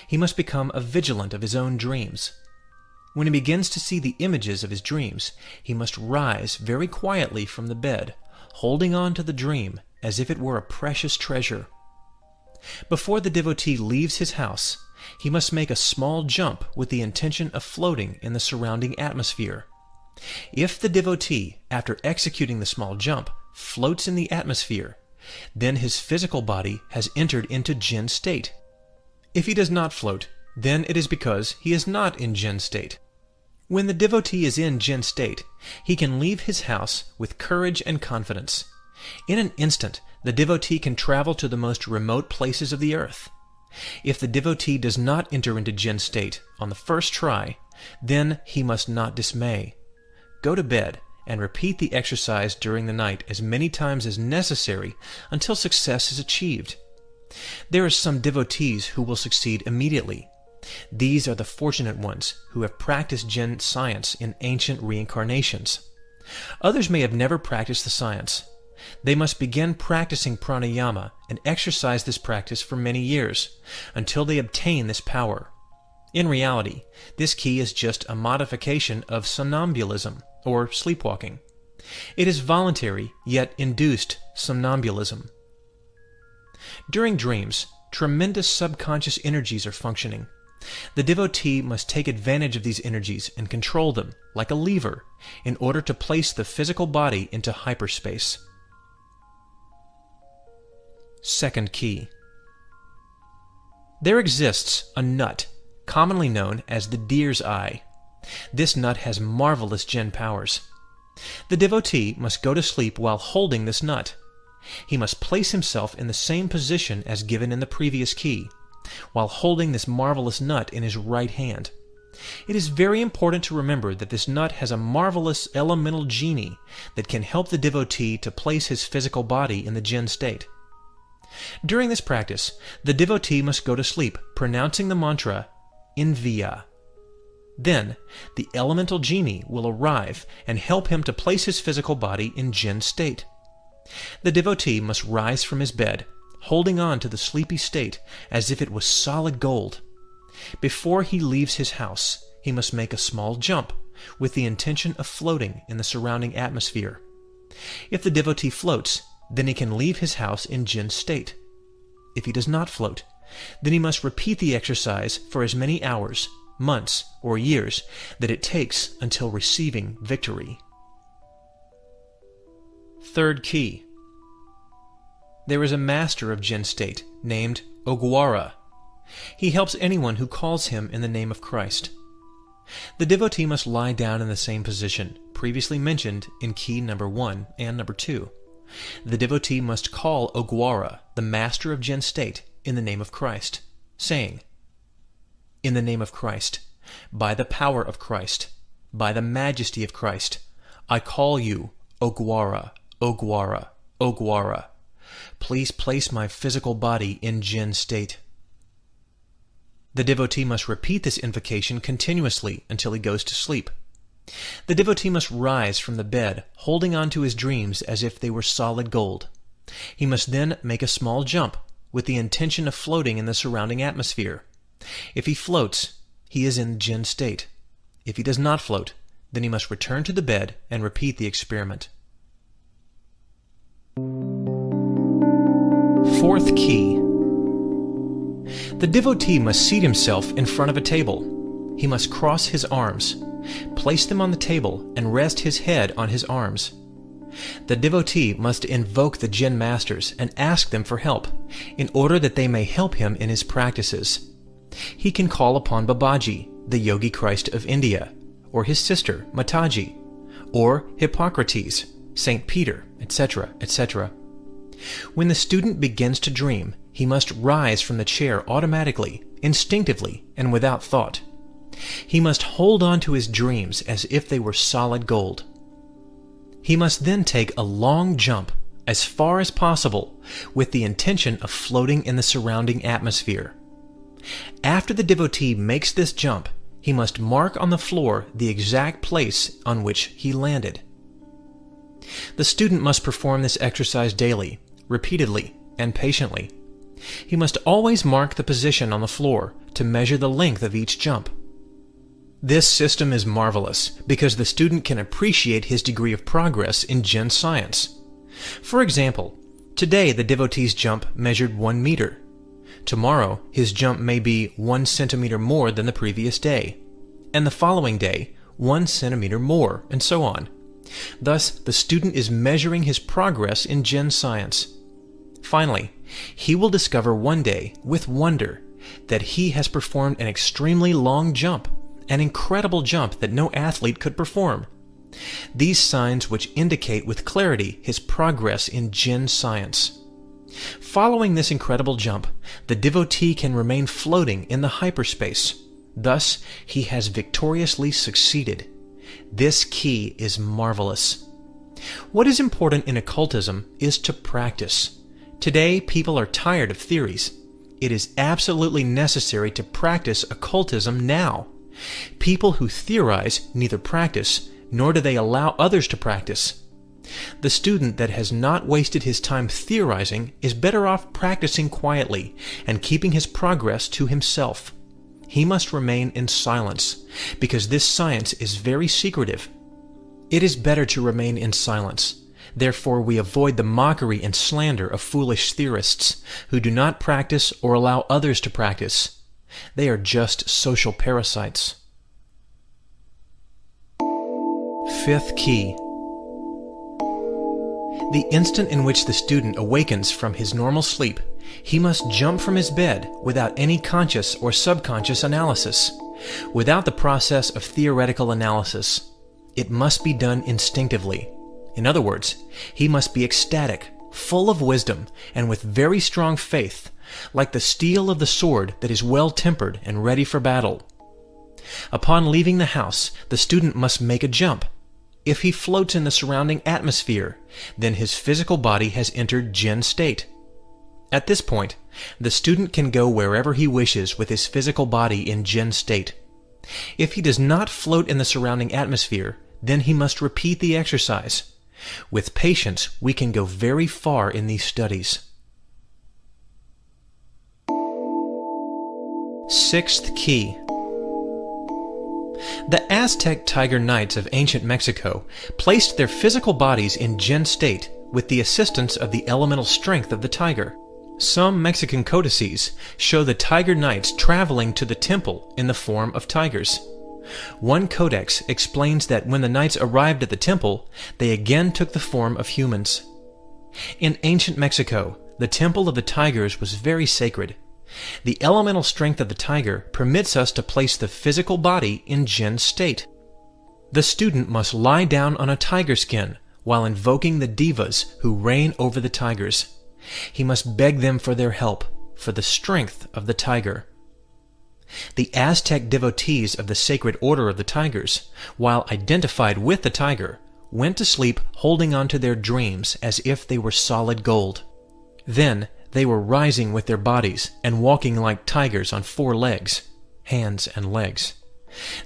He must become vigilant of his own dreams. When he begins to see the images of his dreams, he must rise very quietly from the bed, holding on to the dream as if it were a precious treasure. Before the devotee leaves his house, he must make a small jump with the intention of floating in the surrounding atmosphere. If the devotee, after executing the small jump, floats in the atmosphere, then his physical body has entered into Jinn state. If he does not float, then it is because he is not in Jinn state. When the devotee is in Jinn state, he can leave his house with courage and confidence. In an instant, the devotee can travel to the most remote places of the earth. If the devotee does not enter into Jinn state on the first try, then he must not dismay. Go to bed and repeat the exercise during the night as many times as necessary until success is achieved. There are some devotees who will succeed immediately. These are the fortunate ones who have practiced Jinn science in ancient reincarnations. Others may have never practiced the science. They must begin practicing pranayama and exercise this practice for many years, until they obtain this power. In reality, this key is just a modification of somnambulism, or sleepwalking. It is voluntary, yet induced somnambulism. During dreams, tremendous subconscious energies are functioning. The devotee must take advantage of these energies and control them, like a lever, in order to place the physical body into hyperspace. Second key. There exists a nut, commonly known as the deer's eye. This nut has marvelous Jinn powers. The devotee must go to sleep while holding this nut. He must place himself in the same position as given in the previous key, while holding this marvelous nut in his right hand. It is very important to remember that this nut has a marvelous elemental genie that can help the devotee to place his physical body in the Jinn state. During this practice, the devotee must go to sleep, pronouncing the mantra, Inviya. Then, the elemental genie will arrive and help him to place his physical body in Jinn state. The devotee must rise from his bed, holding on to the sleepy state as if it was solid gold. Before he leaves his house, he must make a small jump, with the intention of floating in the surrounding atmosphere. If the devotee floats, then he can leave his house in Jinn state. If he does not float, then he must repeat the exercise for as many hours, months, or years that it takes until receiving victory. Third key. There is a master of Jinn state named Ogwara. He helps anyone who calls him in the name of Christ. The devotee must lie down in the same position previously mentioned in key number 1 and number 2. The devotee must call Ogwara, the master of Jinn state, in the name of Christ, saying, In the name of Christ, by the power of Christ, by the majesty of Christ, I call you, Ogwara, Ogwara, Ogwara. Please place my physical body in Jinn state. The devotee must repeat this invocation continuously until he goes to sleep. The devotee must rise from the bed, holding on to his dreams as if they were solid gold. He must then make a small jump, with the intention of floating in the surrounding atmosphere. If he floats, he is in Jinn state. If he does not float, then he must return to the bed and repeat the experiment. Fourth key. The devotee must seat himself in front of a table. He must cross his arms, place them on the table, and rest his head on his arms. The devotee must invoke the Jinn masters and ask them for help, in order that they may help him in his practices. He can call upon Babaji, the Yogi Christ of India, or his sister, Mataji, or Hippocrates, Saint Peter, etc., etc. When the student begins to dream, he must rise from the chair automatically, instinctively, and without thought. He must hold on to his dreams as if they were solid gold. He must then take a long jump, as far as possible, with the intention of floating in the surrounding atmosphere. After the devotee makes this jump, he must mark on the floor the exact place on which he landed. The student must perform this exercise daily, repeatedly, and patiently. He must always mark the position on the floor to measure the length of each jump. This system is marvelous because the student can appreciate his degree of progress in Zen science. For example, today the devotee's jump measured 1 meter. Tomorrow his jump may be 1 centimeter more than the previous day, and the following day 1 centimeter more, and so on. Thus, the student is measuring his progress in Zen science. Finally, he will discover one day, with wonder, that he has performed an extremely long jump, an incredible jump that no athlete could perform. These signs which indicate with clarity his progress in Zen science. Following this incredible jump, the devotee can remain floating in the hyperspace. Thus, he has victoriously succeeded. This key is marvelous. What is important in occultism is to practice. Today, people are tired of theories. It is absolutely necessary to practice occultism now. People who theorize neither practice, nor do they allow others to practice. The student that has not wasted his time theorizing is better off practicing quietly and keeping his progress to himself. He must remain in silence, because this science is very secretive. It is better to remain in silence. Therefore, we avoid the mockery and slander of foolish theorists who do not practice or allow others to practice. They are just social parasites. Fifth key. The instant in which the student awakens from his normal sleep, he must jump from his bed without any conscious or subconscious analysis, without the process of theoretical analysis. It must be done instinctively. In other words, he must be ecstatic, full of wisdom, and with very strong faith, like the steel of the sword that is well tempered and ready for battle. Upon leaving the house, the student must make a jump. If he floats in the surrounding atmosphere, then his physical body has entered Zen state. At this point, the student can go wherever he wishes with his physical body in Zen state. If he does not float in the surrounding atmosphere, then he must repeat the exercise. With patience, we can go very far in these studies. Sixth key. The Aztec Tiger Knights of ancient Mexico placed their physical bodies in Zen state with the assistance of the elemental strength of the tiger. Some Mexican codices show the Tiger Knights traveling to the temple in the form of tigers. One codex explains that when the knights arrived at the temple, they again took the form of humans. In ancient Mexico, the temple of the tigers was very sacred. The elemental strength of the tiger permits us to place the physical body in Zen state. The student must lie down on a tiger skin while invoking the devas who reign over the tigers. He must beg them for their help, for the strength of the tiger. The Aztec devotees of the sacred order of the tigers, while identified with the tiger, went to sleep holding on to their dreams as if they were solid gold. Then they were rising with their bodies and walking like tigers on 4 legs, hands and legs.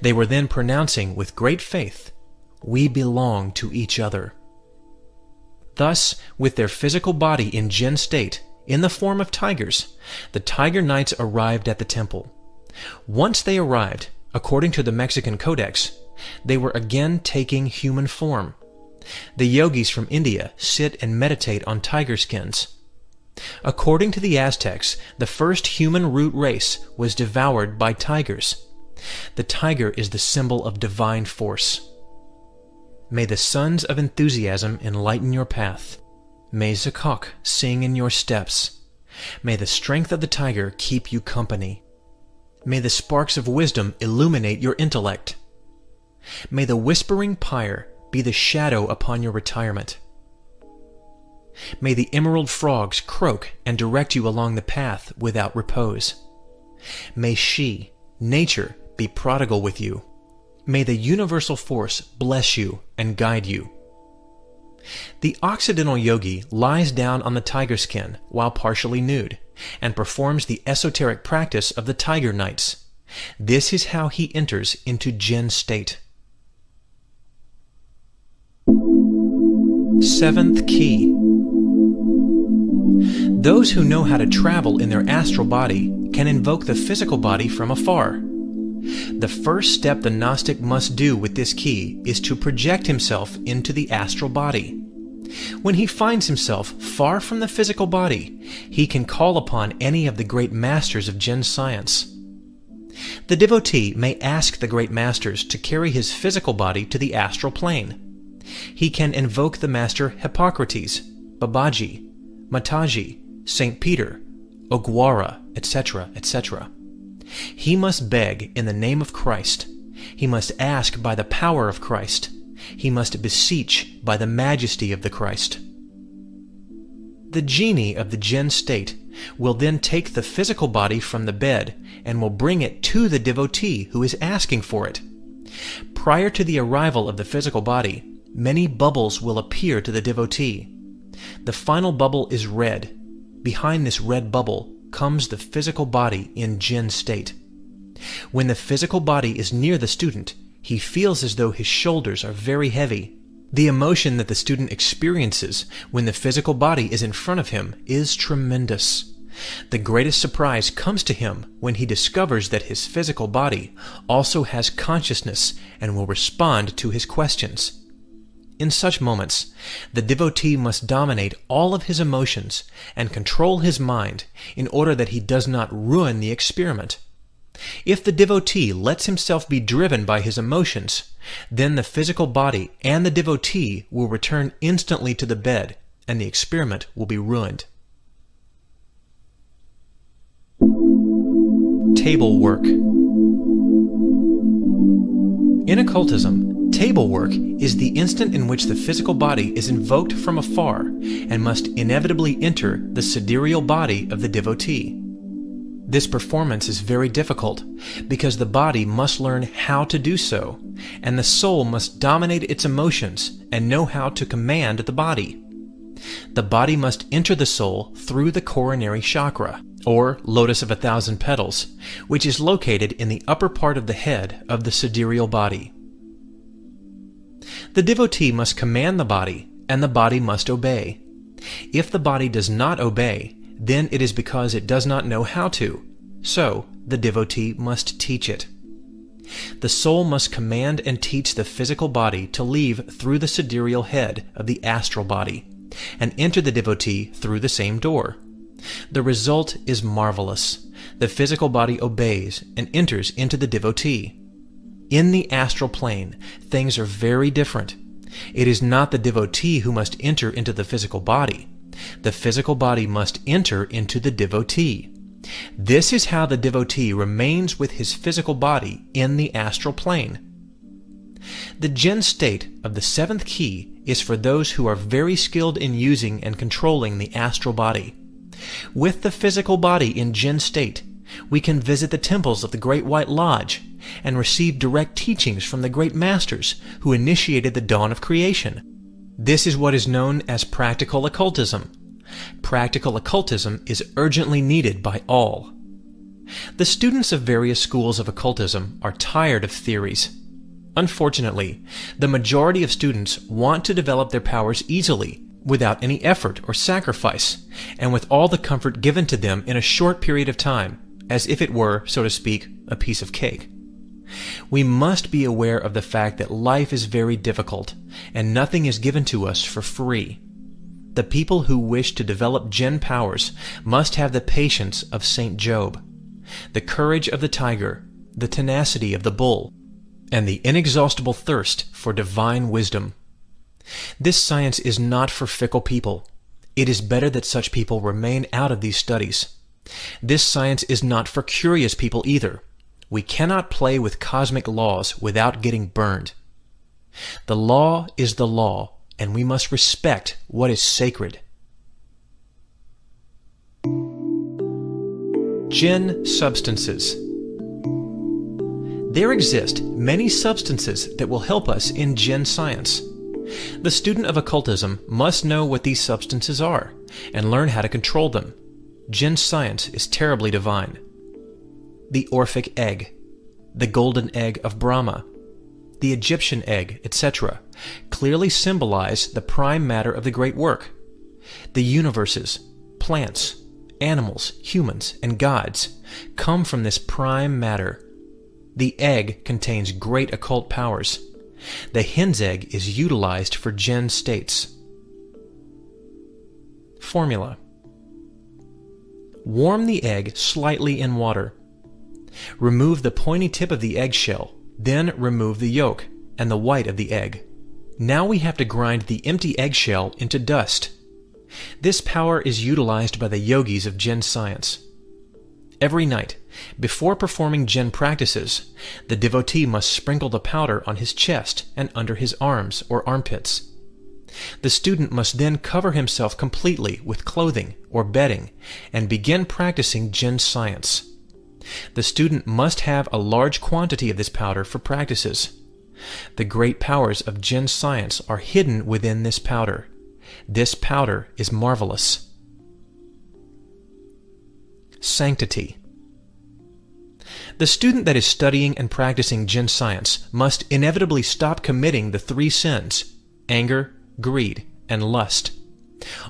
They were then pronouncing with great faith, "We belong to each other." Thus, with their physical body in Zen state, in the form of tigers, the Tiger Knights arrived at the temple. Once they arrived, according to the Mexican Codex, they were again taking human form. The yogis from India sit and meditate on tiger skins. According to the Aztecs, the first human root race was devoured by tigers. The tiger is the symbol of divine force. May the sons of enthusiasm enlighten your path. May Zakok sing in your steps. May the strength of the tiger keep you company. May the sparks of wisdom illuminate your intellect. May the whispering pyre be the shadow upon your retirement. May the emerald frogs croak and direct you along the path without repose. May she, nature, be prodigal with you. May the universal force bless you and guide you. The Occidental yogi lies down on the tiger skin while partially nude and performs the esoteric practice of the tiger nights. This is how he enters into Jinn state. Seventh key. Those who know how to travel in their astral body can invoke the physical body from afar. The first step the Gnostic must do with this key is to project himself into the astral body. When he finds himself far from the physical body, he can call upon any of the great masters of Jinn science. The devotee may ask the great masters to carry his physical body to the astral plane. He can invoke the master Hippocrates, Babaji, Mataji, Saint Peter, Ogwara, etc., etc. He must beg in the name of Christ. He must ask by the power of Christ. He must beseech by the majesty of the Christ. The genie of the Jinn state will then take the physical body from the bed and will bring it to the devotee who is asking for it. Prior to the arrival of the physical body, many bubbles will appear to the devotee. The final bubble is red. Behind this red bubble comes the physical body in Jinn state. When the physical body is near the student, he feels as though his shoulders are very heavy. The emotion that the student experiences when the physical body is in front of him is tremendous. The greatest surprise comes to him when he discovers that his physical body also has consciousness and will respond to his questions. In such moments, the devotee must dominate all of his emotions and control his mind in order that he does not ruin the experiment. If the devotee lets himself be driven by his emotions, then the physical body and the devotee will return instantly to the bed and the experiment will be ruined. Table work. In occultism, table work is the instant in which the physical body is invoked from afar and must inevitably enter the sidereal body of the devotee. This performance is very difficult because the body must learn how to do so, and the soul must dominate its emotions and know how to command the body. The body must enter the soul through the coronary chakra, or lotus of 1,000 petals, which is located in the upper part of the head of the sidereal body. The devotee must command the body, and the body must obey. If the body does not obey, then it is because it does not know how to, so the devotee must teach it. The soul must command and teach the physical body to leave through the sidereal head of the astral body, and enter the devotee through the same door. The result is marvelous. The physical body obeys and enters into the devotee. In the astral plane, things are very different. It is not the devotee who must enter into the physical body. The physical body must enter into the devotee. This is how the devotee remains with his physical body in the astral plane. The Jinn state of the seventh key is for those who are very skilled in using and controlling the astral body. With the physical body in Jinn state, we can visit the temples of the Great White Lodge and receive direct teachings from the great masters who initiated the dawn of creation. This is what is known as practical occultism. Practical occultism is urgently needed by all. The students of various schools of occultism are tired of theories. Unfortunately, the majority of students want to develop their powers easily, without any effort or sacrifice, and with all the comfort given to them in a short period of time, as if it were, so to speak, a piece of cake. We must be aware of the fact that life is very difficult, and nothing is given to us for free. The people who wish to develop Jinn powers must have the patience of Saint Job, the courage of the tiger, the tenacity of the bull, and the inexhaustible thirst for divine wisdom. This science is not for fickle people. It is better that such people remain out of these studies. This science is not for curious people either. We cannot play with cosmic laws without getting burned. The law is the law, and we must respect what is sacred. Jinn substances. There exist many substances that will help us in Jinn science. The student of occultism must know what these substances are and learn how to control them. Jinn science is terribly divine. The Orphic egg, the golden egg of Brahma, the Egyptian egg, etc., clearly symbolize the prime matter of the great work. The universes, plants, animals, humans, and gods come from this prime matter. The egg contains great occult powers. The hen's egg is utilized for Jinn states. Formula. Warm the egg slightly in water. Remove the pointy tip of the eggshell, then remove the yolk and the white of the egg. Now we have to grind the empty eggshell into dust. This power is utilized by the yogis of Jinn science. Every night, before performing Jinn practices, the devotee must sprinkle the powder on his chest and under his arms or armpits. The student must then cover himself completely with clothing or bedding and begin practicing Jinn science. The student must have a large quantity of this powder for practices. The great powers of Jinn science are hidden within this powder. This powder is marvelous. Sanctity. The student that is studying and practicing Jinn science must inevitably stop committing the 3 sins: anger, greed, and lust.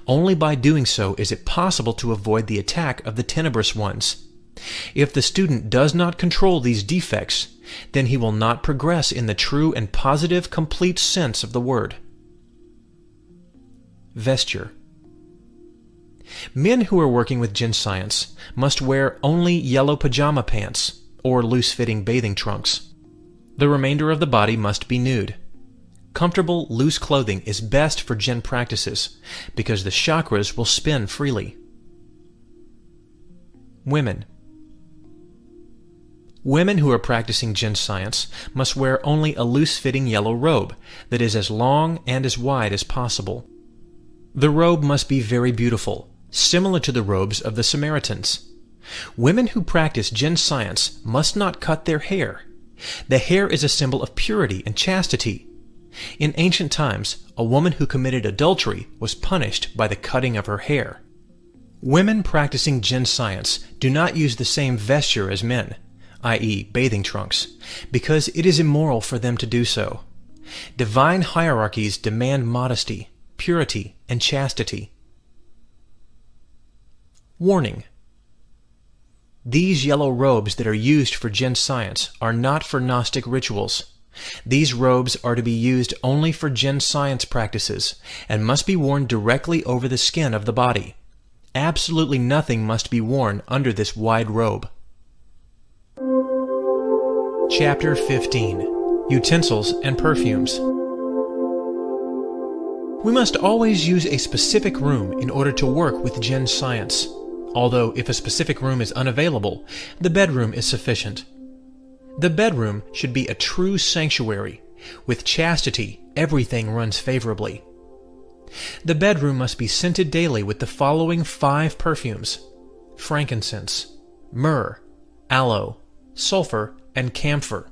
Only by doing so is it possible to avoid the attack of the tenebrous ones. If the student does not control these defects, then he will not progress in the true and positive complete sense of the word. Vesture. Men who are working with Jinn science must wear only yellow pajama pants or loose-fitting bathing trunks. The remainder of the body must be nude. Comfortable, loose clothing is best for Jinn practices because the chakras will spin freely. Women. Women who are practicing Jinn science must wear only a loose-fitting yellow robe that is as long and as wide as possible. The robe must be very beautiful, similar to the robes of the Samaritans. Women who practice Jinn science must not cut their hair. The hair is a symbol of purity and chastity. In ancient times, a woman who committed adultery was punished by the cutting of her hair. Women practicing Jinn science do not use the same vesture as men, i.e., bathing trunks, because it is immoral for them to do so. Divine hierarchies demand modesty, purity, and chastity. Warning. These yellow robes that are used for Jinn science are not for Gnostic rituals. These robes are to be used only for Jinn science practices and must be worn directly over the skin of the body. Absolutely nothing must be worn under this wide robe. Chapter 15. Utensils and Perfumes. We must always use a specific room in order to work with Jinn science. Although if a specific room is unavailable, the bedroom is sufficient. The bedroom should be a true sanctuary. With chastity, everything runs favorably. The bedroom must be scented daily with the following 5 perfumes: frankincense, myrrh, aloe, sulfur, and camphor.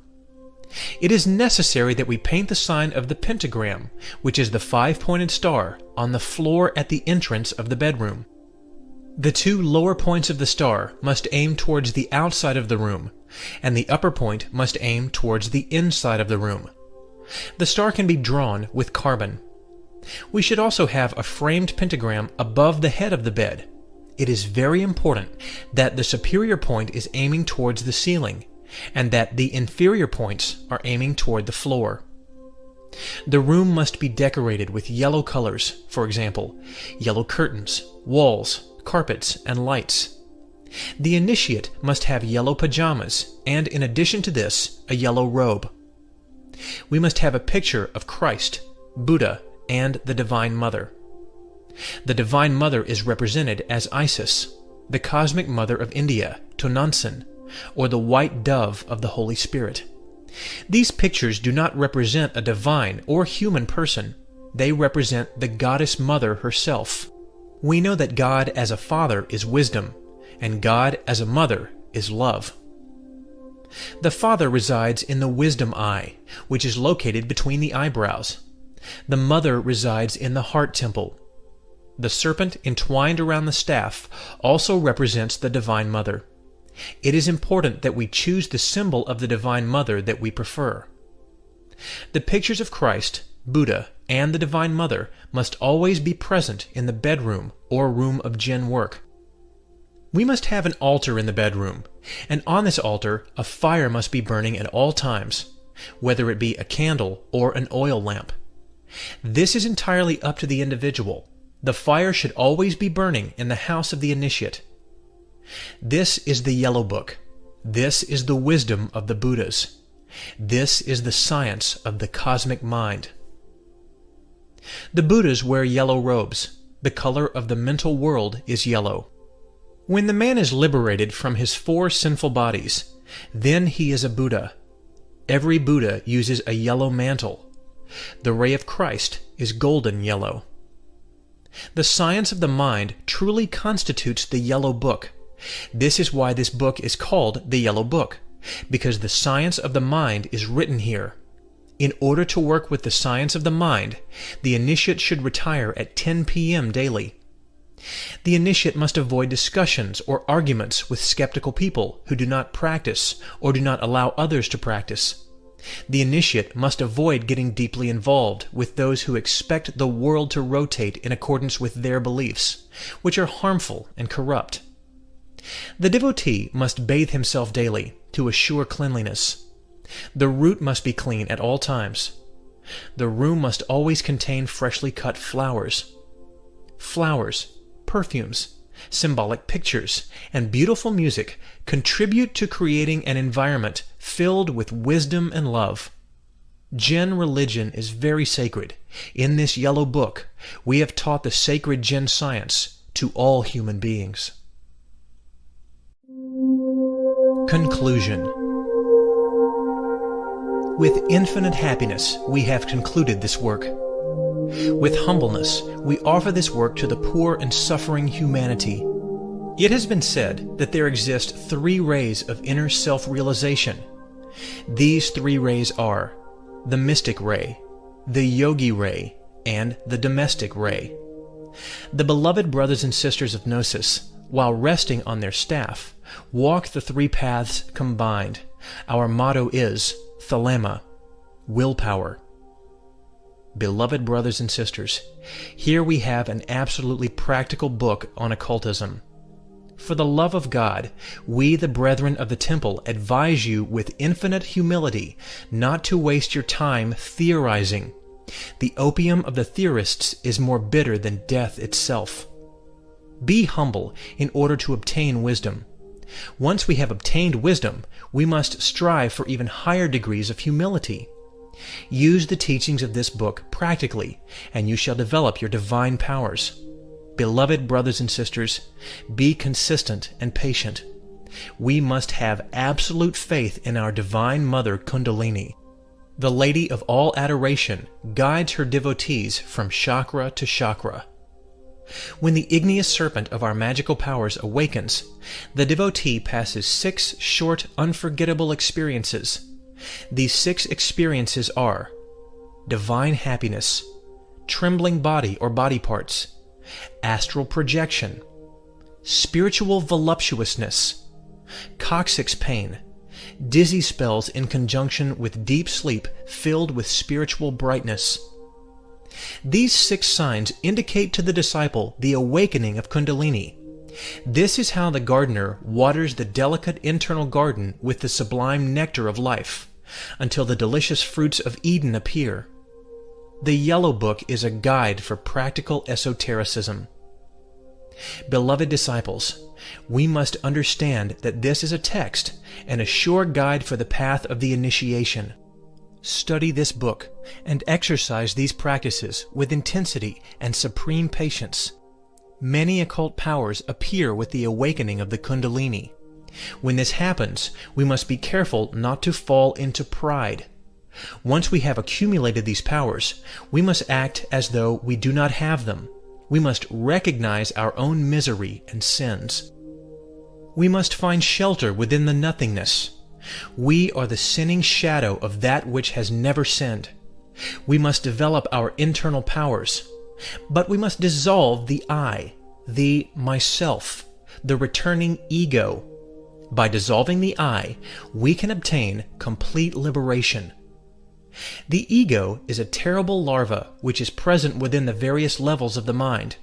It is necessary that we paint the sign of the pentagram, which is the 5-pointed star, on the floor at the entrance of the bedroom. The 2 lower points of the star must aim towards the outside of the room, and the upper point must aim towards the inside of the room. The star can be drawn with carbon. We should also have a framed pentagram above the head of the bed. It is very important that the superior point is aiming towards the ceiling, and that the inferior points are aiming toward the floor. The room must be decorated with yellow colors, for example, yellow curtains, walls, carpets, and lights. The initiate must have yellow pajamas, and in addition to this, a yellow robe. We must have a picture of Christ, Buddha, and the Divine Mother. The Divine Mother is represented as Isis, the Cosmic Mother of India, Tonantzin, or the white dove of the Holy Spirit. These pictures do not represent a divine or human person. They represent the Goddess Mother herself. We know that God as a father is wisdom, and God as a mother is love. The Father resides in the wisdom eye, which is located between the eyebrows. The Mother resides in the heart temple. The serpent entwined around the staff also represents the Divine Mother. It is important that we choose the symbol of the Divine Mother that we prefer. The pictures of Christ, Buddha, and the Divine Mother must always be present in the bedroom or room of Jinn work. We must have an altar in the bedroom, and on this altar a fire must be burning at all times, whether it be a candle or an oil lamp. This is entirely up to the individual. The fire should always be burning in the house of the initiate. This is the Yellow Book. This is the wisdom of the Buddhas. This is the science of the cosmic mind. The Buddhas wear yellow robes. The color of the mental world is yellow. When the man is liberated from his 4 sinful bodies, then he is a Buddha. Every Buddha uses a yellow mantle. The ray of Christ is golden yellow. The science of the mind truly constitutes the Yellow Book. This is why this book is called the Yellow Book, because the science of the mind is written here. In order to work with the science of the mind, the initiate should retire at 10 p.m. daily. The initiate must avoid discussions or arguments with skeptical people who do not practice or do not allow others to practice. The initiate must avoid getting deeply involved with those who expect the world to rotate in accordance with their beliefs, which are harmful and corrupt. The devotee must bathe himself daily to assure cleanliness. The root must be clean at all times. The room must always contain freshly cut flowers. Flowers, perfumes, symbolic pictures, and beautiful music contribute to creating an environment filled with wisdom and love. Jinn religion is very sacred. In this Yellow Book, we have taught the sacred Jinn science to all human beings. Conclusion. With infinite happiness, we have concluded this work. With humbleness, we offer this work to the poor and suffering humanity. It has been said that there exist 3 rays of inner self-realization. These 3 rays are the mystic ray, the yogi ray, and the domestic ray. The beloved brothers and sisters of Gnosis, while resting on their staff, walk the 3 paths combined. Our motto is Thelema, willpower. Beloved brothers and sisters, here we have an absolutely practical book on occultism. For the love of God, we, the brethren of the temple, advise you with infinite humility not to waste your time theorizing. The opium of the theorists is more bitter than death itself. Be humble in order to obtain wisdom. Once we have obtained wisdom, we must strive for even higher degrees of humility. Use the teachings of this book practically, and you shall develop your divine powers. Beloved brothers and sisters, be consistent and patient. We must have absolute faith in our Divine Mother Kundalini. The Lady of all adoration guides her devotees from chakra to chakra. When the igneous serpent of our magical powers awakens, the devotee passes 6 short, unforgettable experiences. These 6 experiences are divine happiness, trembling body or body parts, astral projection, spiritual voluptuousness, coccyx pain, dizzy spells in conjunction with deep sleep filled with spiritual brightness. These 6 signs indicate to the disciple the awakening of Kundalini. This is how the gardener waters the delicate internal garden with the sublime nectar of life, until the delicious fruits of Eden appear. The Yellow Book is a guide for practical esotericism. Beloved disciples, we must understand that this is a text and a sure guide for the path of the initiation. Study this book and exercise these practices with intensity and supreme patience. Many occult powers appear with the awakening of the Kundalini. When this happens, we must be careful not to fall into pride. Once we have accumulated these powers, we must act as though we do not have them. We must recognize our own misery and sins. We must find shelter within the nothingness. We are the sinning shadow of that which has never sinned. We must develop our internal powers, but we must dissolve the I, the myself, the returning ego. By dissolving the I, we can obtain complete liberation. The ego is a terrible larva which is present within the various levels of the mind.